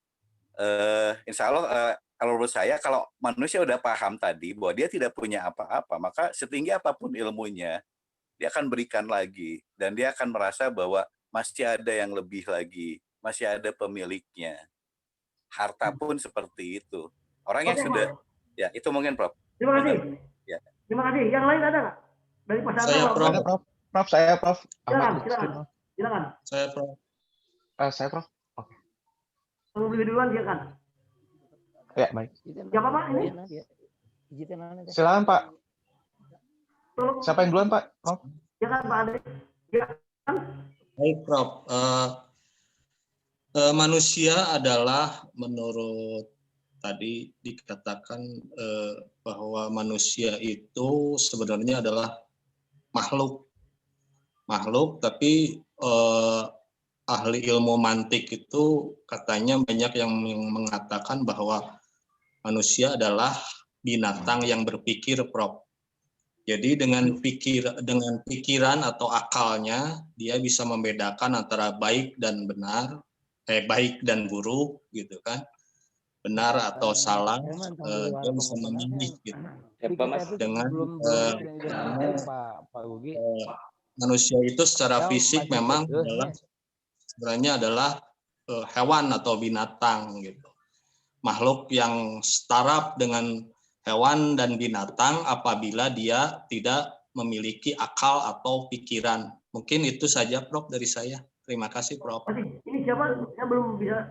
insya Allah kalau menurut saya kalau manusia udah paham tadi bahwa dia tidak punya apa-apa, maka setinggi apapun ilmunya dia akan berikan lagi dan dia akan merasa bahwa masih ada yang lebih lagi, masih ada pemiliknya. Harta pun seperti itu. Orang yang sudah ya itu mungkin Prof. Terima kasih. Ya. Terima kasih. Yang lain ada nggak? Dari Pak Sarto? Saya Prof. Ada, Prof. Prof, saya Prof. Silakan. Saya Prof. Saya Prof. Oke. Mau beli duluan silakan. Ya, baik. Siapa Pak ini? Silakan Pak. Siapa yang duluan Pak? Prof. Silakan Pak Ade. Ya. Baik Prof. Manusia adalah menurut tadi dikatakan bahwa manusia itu sebenarnya adalah makhluk, tapi ahli ilmu mantik itu katanya banyak yang mengatakan bahwa manusia adalah binatang yang berpikir, Prof. Jadi dengan pikiran atau akalnya dia bisa membedakan antara baik dan benar, baik dan buruk gitu kan. Benar atau salah, dia bisa memilih gitu. Dengan manusia itu secara fisik memang sebenarnya adalah hewan atau binatang gitu. Makhluk yang setara dengan hewan dan binatang apabila dia tidak memiliki akal atau pikiran. Mungkin itu saja Prof dari saya. Terima kasih Prof. Ini siapa? Saya belum bisa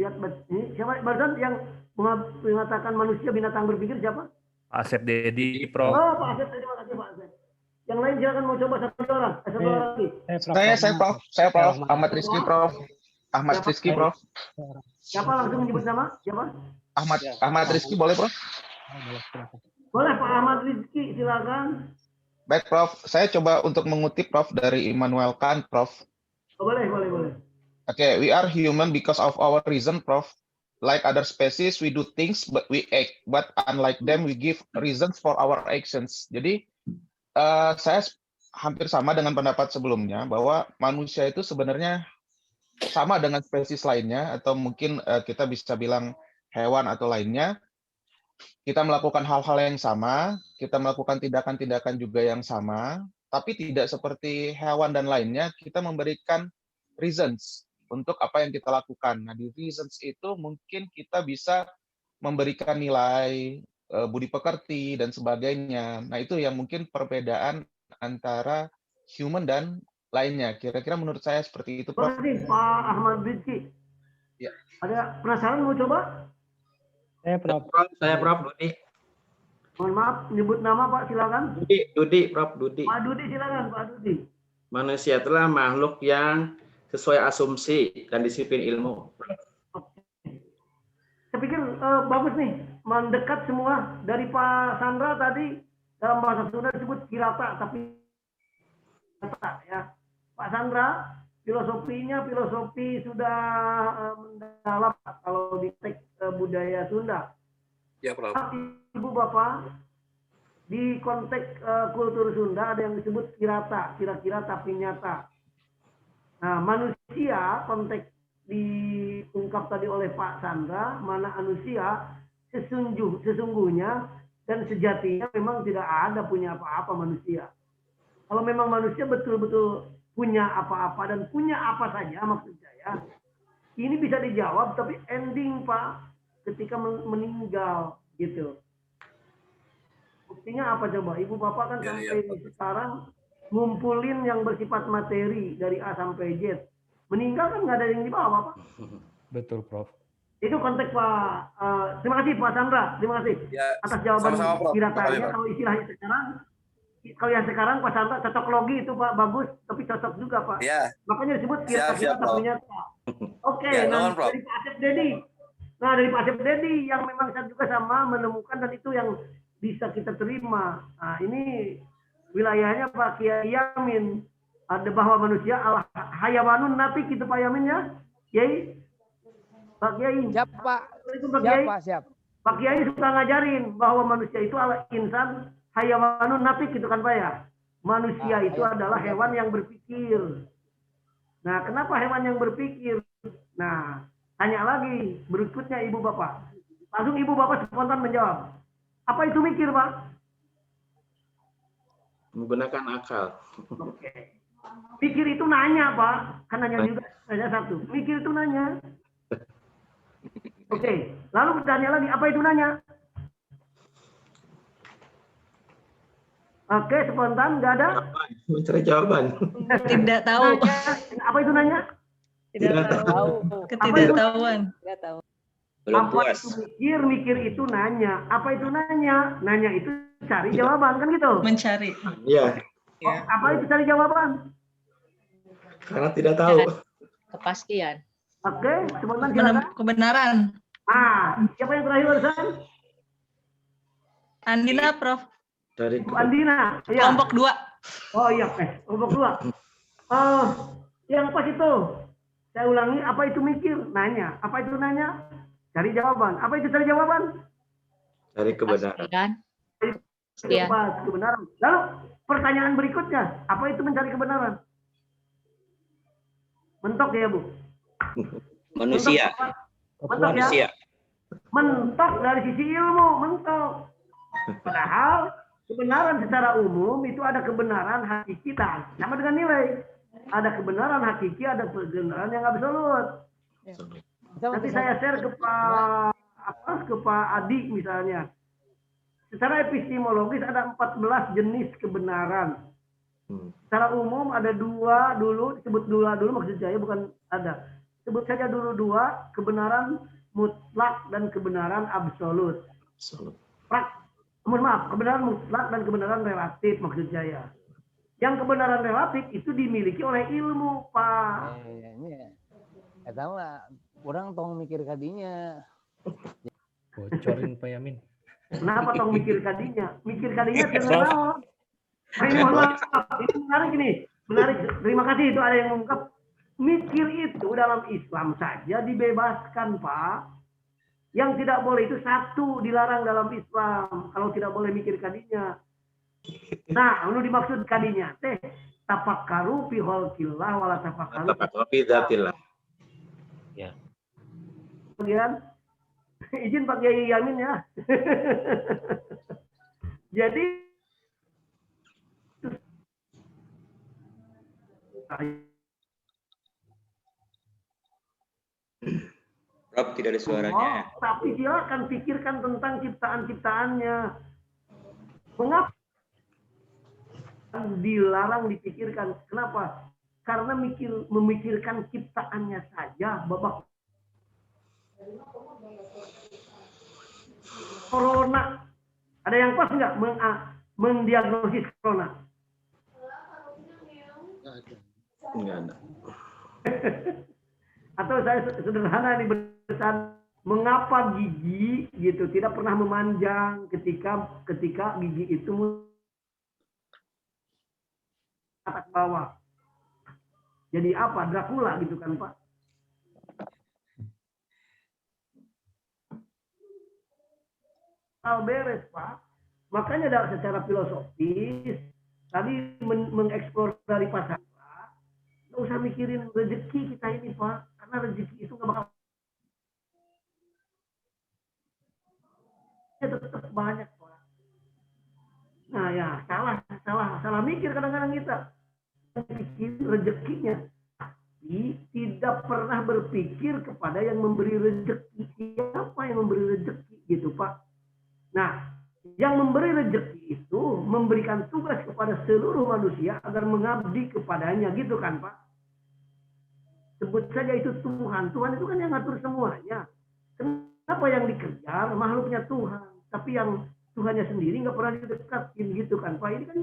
lihat ini siapa barusan yang mengatakan manusia binatang berpikir siapa? Asep Dedi, Prof. Oh, Pak Asep, terima kasih Pak Asep. Yang lain silakan mau coba satu orang lagi. Saya Prof. Ahmad Rizky, Prof. Ahmad Rizky, Prof. Siapa langsung menyebut nama? Siapa? Ahmad Rizky, boleh Prof? Boleh Pak Ahmad Rizky, silakan. Baik Prof, saya coba untuk mengutip Prof dari Immanuel Kant, Prof. Boleh. Okay, we are human because of our reason, Prof. Like other species, we do things, but we act. But unlike them, we give reasons for our actions. Jadi, saya hampir sama dengan pendapat sebelumnya, bahwa manusia itu sebenarnya sama dengan spesies lainnya, atau mungkin kita bisa bilang hewan atau lainnya. Kita melakukan hal-hal yang sama, kita melakukan tindakan-tindakan juga yang sama, tapi tidak seperti hewan dan lainnya, kita memberikan reasons untuk apa yang kita lakukan. Nah, di reasons itu mungkin kita bisa memberikan nilai, budi pekerti, dan sebagainya. Nah, itu yang mungkin perbedaan antara human dan lainnya. Kira-kira menurut saya seperti itu, Prof. Terima kasih, Pak Ahmad Rizky. Ya. Ada penasaran mau coba? Saya Prof. Dudi. Mohon maaf, nyebut nama Pak, silakan. Dudi, Prof. Dudi. Pak Dudi, silakan Pak Dudi. Manusia adalah makhluk yang sesuai asumsi dan disiplin ilmu. Saya pikir bagus nih, mendekat semua. Dari Pak Sandra tadi, dalam bahasa Sunda disebut kirata, tapi ya. Pak Sandra, filosofinya filosofi sudah mendalam kalau di teks budaya Sunda. Ya, Prof. Ibu Bapak, di konteks kultur Sunda ada yang disebut kirata, kira-kira tapi nyata. Nah, manusia konteks diungkap tadi oleh Pak Sandra, mana manusia sesungguhnya dan sejatinya memang tidak ada punya apa-apa manusia. Kalau memang manusia betul-betul punya apa-apa dan punya apa saja maksud saya, ini bisa dijawab tapi ending Pak ketika meninggal gitu. Buktinya apa coba? Ibu Bapak kan sampai sekarang ngumpulin yang bersifat materi dari A sampai Z. Meninggal kan nggak ada yang dibawa Pak. Betul Prof. Itu konteks Pak. Terima kasih Pak Sandra. Terima kasih atas jawaban kiratanya. Kalau istilahnya sekarang, kalau yang sekarang Pak Sandra cocok logi itu Pak bagus, tapi cocok juga Pak. Ya. Makanya disebut kira-kira tapi nyata. Oke, nah dari Pak Asep Dedi. Nah dari Pak Asep Dedi yang memang saya juga sama menemukan dan itu yang bisa kita terima. Nah, ini wilayahnya Pak Kiai Yamin. Ada bahwa manusia Allah hayawanun natik itu Pak Yamin ya. Kiai. Pak Kiai. Siap Pak. Pak Kiai. Siap. Pak Kiai suka ngajarin bahwa manusia itu adalah insan hayawanun natik gitu kan Pak ya. Manusia itu adalah hewan yang berpikir. Nah, kenapa hewan yang berpikir? Nah, tanya lagi berikutnya Ibu Bapak. Langsung Ibu Bapak spontan menjawab. Apa itu mikir, Pak? Menggunakan akal. Oke. Mikir itu nanya, Pak. Kan nanya juga, nanya satu. Mikir itu nanya. Oke. Lalu tanya lagi, apa itu nanya? Oke, spontan, nggak ada? Mencari jawaban. Tidak tahu. Apa itu nanya? Tidak tahu. Ketidaktahuan. Tidak tahu. Belum Apa puas. itu mikir? Mikir itu nanya. Apa itu nanya? Nanya itu cari jawaban, kan gitu? Mencari. Iya. Oh, apa itu cari jawaban? Karena tidak tahu. Kepastian. Oke, spontan silakan. Kebenaran. Ah, siapa yang terakhir barusan? Andina, Prof. Dari Bu Andina. Iya. Kelompok 2. Oh iya, kelompok 2. Yang pas itu. Saya ulangi, apa itu mikir? Nanya. Apa itu nanya? Cari jawaban. Apa itu cari jawaban? Cari kebenaran. Iya. Pas, kebenaran. Lalu pertanyaan berikutnya, apa itu mencari kebenaran? Mentok ya, Bu? Manusia. Mentok ya? Manusia. Mentok dari sisi ilmu, mentok. Padahal kebenaran secara umum itu ada kebenaran hakiki, sama dengan nilai. Ada kebenaran hakiki, ada kebenaran yang absolut. Nanti saya share ke Pak Adi misalnya. Secara epistemologis ada 14 jenis kebenaran. Secara umum ada 2 dulu, disebut 2 dulu maksud saya, bukan ada. Sebut saja dulu 2, kebenaran mutlak dan kebenaran absolut. Mohon maaf, kebenaran mutlak dan kebenaran relatif maksud saya. Yang kebenaran relatif itu dimiliki oleh ilmu, Pak. Ini tahu orang tong mikir kadinya. Bocorin Pak Yamin. Kenapa tong mikir kadinya? Mikir kadinya terkenal. Ini mohon maaf, ini menarik ini. Menarik. Terima kasih itu ada yang mengungkap. Mikir itu dalam Islam saja dibebaskan, Pak. Yang tidak boleh itu satu dilarang dalam Islam. Kalau tidak boleh mikir kadinya. Nah, anu dimaksud kadinya teh tafakkaru fi khalqillah wala tafakkaru fi dzatillah. Ya. Kemudian izin Pak Kiai Yamin ya. Jadi Prof, tidak ada suaranya. Tapi silakan pikirkan tentang ciptaan-ciptaannya. Mengapa dilarang dipikirkan? Kenapa? Karena memikirkan ciptaannya saja babak corona. Ada yang pas nggak mendiagnosis corona? Enggak ada. Atau saya sederhana nih bersan, mengapa gigi gitu tidak pernah memanjang ketika gigi itu atas bawah. Jadi apa? Dracula gitu kan, Pak? Beres, Pak. Makanya secara filosofis tadi mengeksplor dari pasar, nggak usah mikirin rezeki kita ini, Pak. Karena rezeki itu nggak bakal tetap banyak, Pak. Nah ya salah mikir kadang-kadang kita pikir rezekinya, tapi tidak pernah berpikir kepada yang memberi rezeki. Siapa yang memberi rezeki gitu, Pak? Nah, yang memberi rezeki itu memberikan tugas kepada seluruh manusia agar mengabdi kepadanya, gitu kan, Pak? Sebut saja itu Tuhan. Tuhan itu kan yang ngatur semuanya. Kenapa yang dikejar makhluknya Tuhan, tapi yang Tuhannya sendiri nggak pernah didekatin, gitu kan, Pak? Ini kan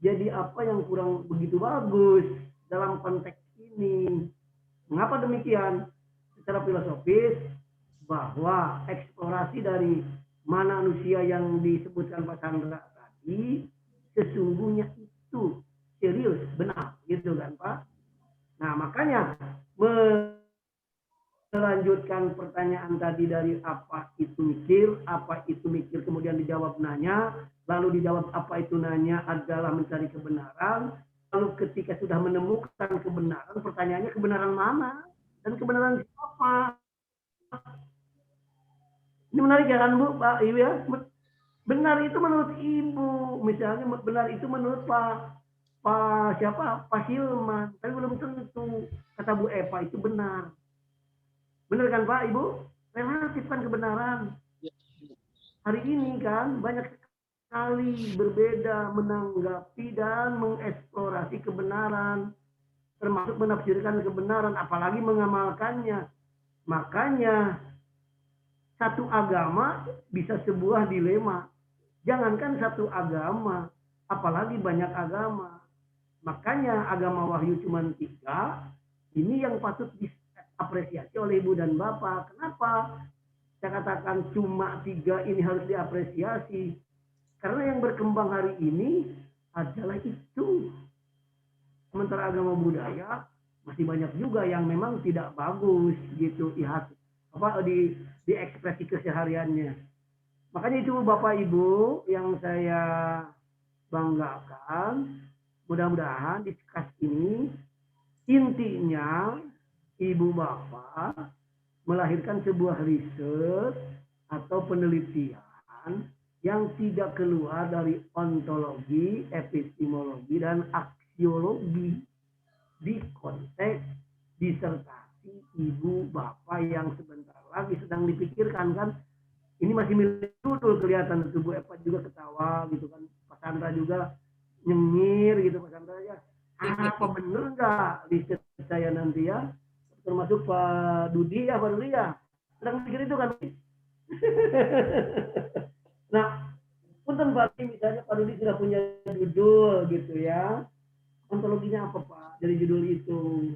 jadi apa yang kurang begitu bagus dalam konteks ini. Mengapa demikian? Secara filosofis bahwa eksplorasi dari manusia yang disebutkan Pak Chandra tadi sesungguhnya itu serius, benar, gitu kan Pak? Nah makanya melanjutkan pertanyaan tadi dari apa itu mikir, kemudian dijawab nanya, lalu dijawab apa itu nanya adalah mencari kebenaran, lalu ketika sudah menemukan kebenaran, pertanyaannya kebenaran mana dan kebenaran siapa? Ini menarik ya kan Bu, Pak Ibu ya? Benar itu menurut Ibu, misalnya benar itu menurut Pak Hilman, tapi belum tentu kata Bu Eva itu benar. Benar kan Pak Ibu? Relatif kan kebenaran. Hari ini kan banyak sekali berbeda menanggapi dan mengeksplorasi kebenaran, termasuk menafsirkan kebenaran, apalagi mengamalkannya. Makanya satu agama bisa sebuah dilema. Jangankan satu agama, apalagi banyak agama. Makanya agama Wahyu cuma 3, ini yang patut diapresiasi oleh Ibu dan Bapak. Kenapa? Saya katakan cuma 3 ini harus diapresiasi. Karena yang berkembang hari ini adalah itu. Sementara agama budaya masih banyak juga yang memang tidak bagus gitu diekspresi kesehariannya. Makanya itu Bapak Ibu yang saya banggakan. Mudah-mudahan diskus ini intinya Ibu Bapak melahirkan sebuah riset atau penelitian yang tidak keluar dari ontologi, epistemologi, dan aksiologi di konteks disertasi Ibu Bapak yang sebentar lagi sedang dipikirkan kan. Ini masih milik judul kelihatan itu Bu Eva juga ketawa gitu kan. Pak Chandra juga nyengir gitu Pak Chandra ya. Apa bener nggak riset saya nanti ya? Termasuk Pak Dudi ya, Pak Dudi ya. Sedang mikir itu kan. Nah, punten Pak, misalnya Pak Dudi sudah punya judul gitu ya. Ontologinya apa Pak dari judul itu?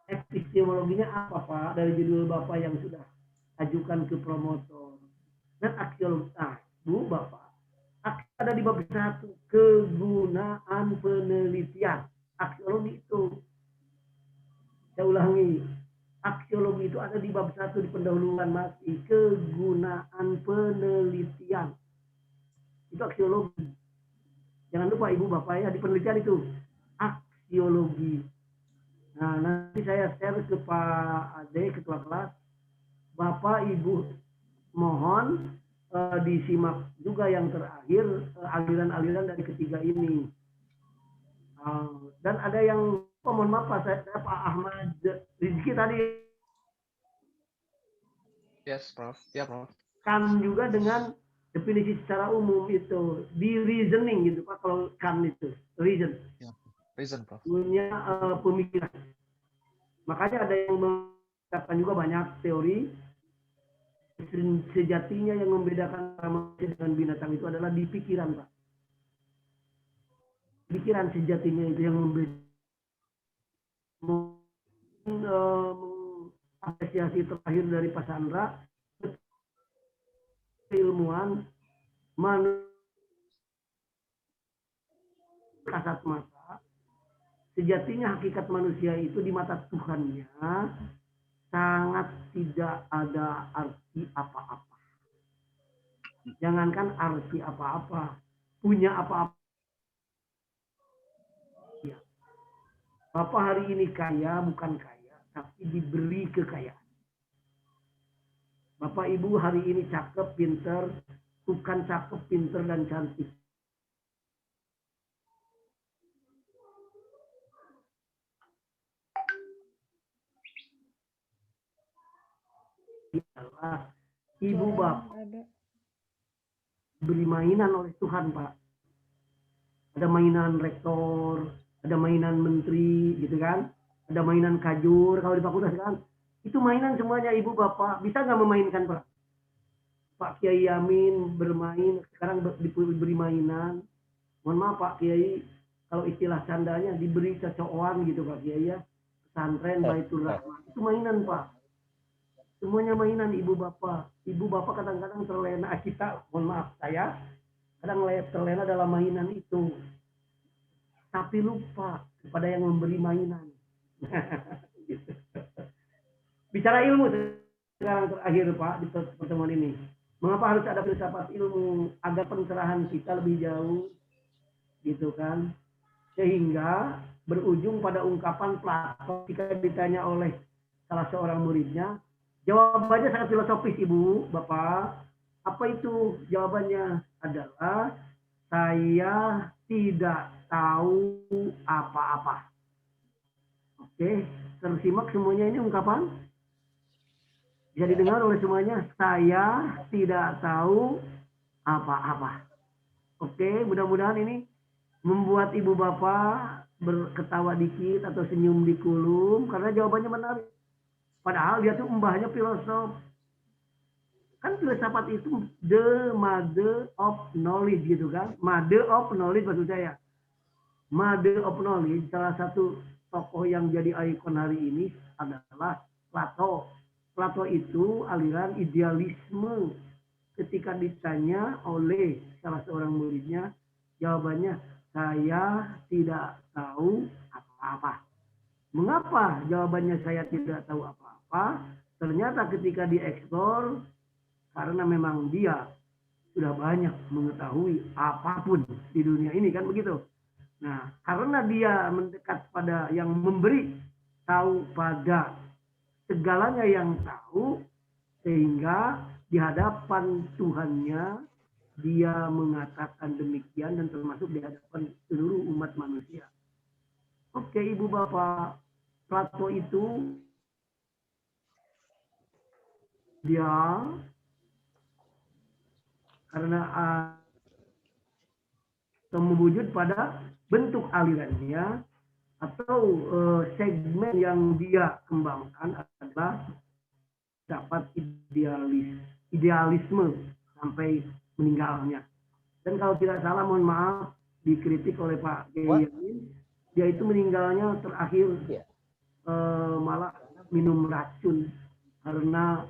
Epistemologinya apa Pak dari judul Bapak yang sudah ajukan ke promotor? Dan aksiologi, Bu Bapak, ada di bab 1 kegunaan penelitian. Aksiologi itu, saya ulangi, aksiologi itu ada di bab 1 di pendahuluan masih kegunaan penelitian. Itu aksiologi. Jangan lupa Ibu Bapak ya, di penelitian itu aksiologi. Nah, nanti saya share ke Pak Ade, ketua kelas. Bapak Ibu mohon disimak juga yang terakhir aliran-aliran dari ketiga ini. Dan ada yang mohon maaf Pak, saya Pak Ahmad Rizky tadi. Yes, Prof. Ya, Prof. Kan juga dengan definisi secara umum itu di reasoning gitu Pak, kalau kan itu reason. Ya, reason, Prof. Punya pemikiran. Makanya ada yang mengatakan juga banyak teori sejatinya yang membedakan manusia dengan binatang itu adalah di pikiran Pak. Pikiran sejatinya itu yang membedakan. Apresiasi terakhir dari Pak Chandra, ilmuwan kasat mata, sejatinya hakikat manusia itu di mata Tuhannya sangat tidak ada arti apa-apa. Jangankan arti apa-apa, punya apa-apa. Ya. Bapak hari ini kaya, bukan kaya, tapi diberi kekayaan. Bapak Ibu hari ini cakep, pinter, bukan cakep, pinter, dan cantik. Adalah Ibu Bapak beri mainan oleh Tuhan Pak. Ada mainan rektor, ada mainan menteri gitu kan, ada mainan kajur kalau di fakultas kan. Itu mainan semuanya Ibu Bapak. Bisa nggak memainkan Pak? Pak Kiai Yamin bermain, sekarang diberi mainan. Mohon maaf Pak Kiai, kalau istilah candanya diberi cocokan gitu Pak Kiai ya. Pesantren Baitur Rahman. Itu mainan Pak. Semuanya mainan ibu bapak. Ibu bapak kadang-kadang terlena, kita, mohon maaf saya, kadang terlena dalam mainan itu. Tapi lupa kepada yang memberi mainan. Gitu. Bicara ilmu sekarang terakhir Pak di pertemuan ini. Mengapa harus ada filsafat ilmu agar pencerahan kita lebih jauh, gitu kan? Sehingga berujung pada ungkapan Plato ketika ditanya oleh salah seorang muridnya, jawabannya sangat filosofis Ibu, Bapak. Apa itu? Jawabannya adalah saya tidak tahu apa-apa. Oke, tersimak semuanya ini ungkapan? Bisa didengar oleh semuanya? Saya tidak tahu apa-apa. Oke, mudah-mudahan ini membuat ibu bapak berketawa dikit atau senyum di kulum karena jawabannya menarik. Padahal dia tuh mbahnya filosof. Kan filsafat itu the mother of knowledge gitu kan. Mother of knowledge maksud saya. Mother of knowledge, salah satu tokoh yang jadi ikon hari ini adalah Plato. Plato itu aliran idealisme. Ketika ditanya oleh salah seorang muridnya, jawabannya, saya tidak tahu apa-apa. Mengapa jawabannya saya tidak tahu apa-apa? Ternyata ketika dieksplor, karena memang dia sudah banyak mengetahui apapun di dunia ini, kan begitu. Nah, karena dia mendekat pada yang memberi tahu pada segalanya yang tahu, sehingga di hadapan Tuhannya dia mengatakan demikian dan termasuk di hadapan seluruh umat manusia. Oke, Ibu Bapak, Plato itu dia karena mewujud pada bentuk alirannya atau segmen yang dia kembangkan adalah dapat idealisme sampai meninggalnya. Dan kalau tidak salah, mohon maaf, dikritik oleh Pak Kiai Yamin, dia itu meninggalnya terakhir malah minum racun karena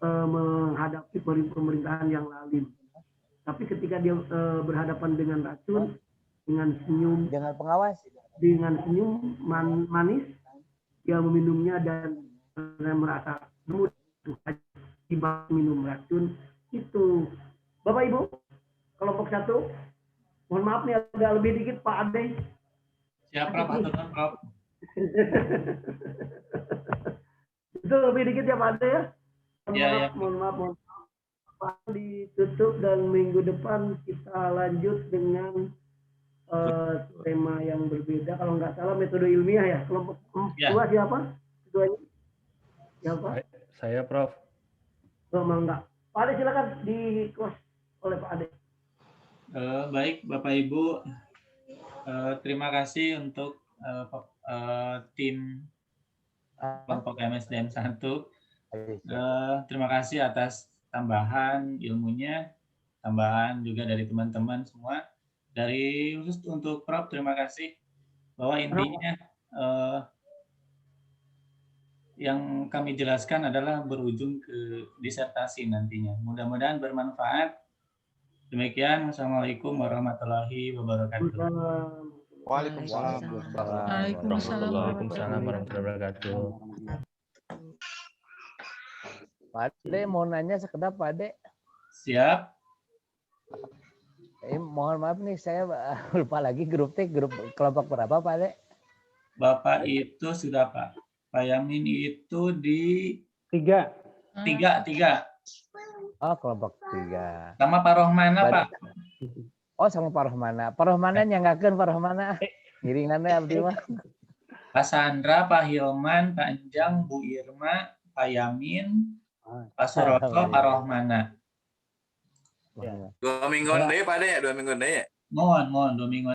menghadapi pemerintahan yang lalim. Tapi ketika dia berhadapan dengan racun, dengan senyum, dengan senyum manis, dia meminumnya dan merasa tiba minum racun itu. Bapak Ibu, kelompok 1, mohon maaf nih agak lebih dikit Pak Ade. Siap Prof, aturan Prof. Itu lebih dikit ya Pak Ade ya. Mohon maaf. Pak ditutup dan minggu depan kita lanjut dengan tema yang berbeda. Kalau nggak salah metode ilmiah ya. Kelompok 2 siapa? Keduanya? Siapa? Saya Prof. Enggak. Pak Ade silakan di close oleh Pak Ade. Baik Bapak Ibu, terima kasih untuk tim kelompok MSDM 1. Terima kasih atas tambahan ilmunya, tambahan juga dari teman-teman semua. Dari khusus untuk Prof, terima kasih bahwa intinya yang kami jelaskan adalah berujung ke disertasi nantinya. Mudah-mudahan bermanfaat. Demikian, Assalamualaikum warahmatullahi wabarakatuh. Waalaikumsalam. Waalaikumsalam warahmatullahi wabarakatuh. Pak Ade mau nanya sekedap Pak Ade. Siap. Mohon maaf nih saya lupa lagi grup kelompok berapa Pak Ade? Bapak itu sudah Pak. Pak Yamin itu di 3. 3. Oh, kelompok 3. Sama Pak Rohmana, Pak. Oh, sama Pak Rohmana. Pak Rohmana nyanggakeun Pak Rohmana. Ngiringannya abdi mah. Pak Sandra, Pak Hilman, Pak Enjang, Bu Irma, Pak Yamin, Pak Suroto, Pak Rohmana. 2 minggu deui Pak De, 2 minggu deui. Mohon 2 minggu.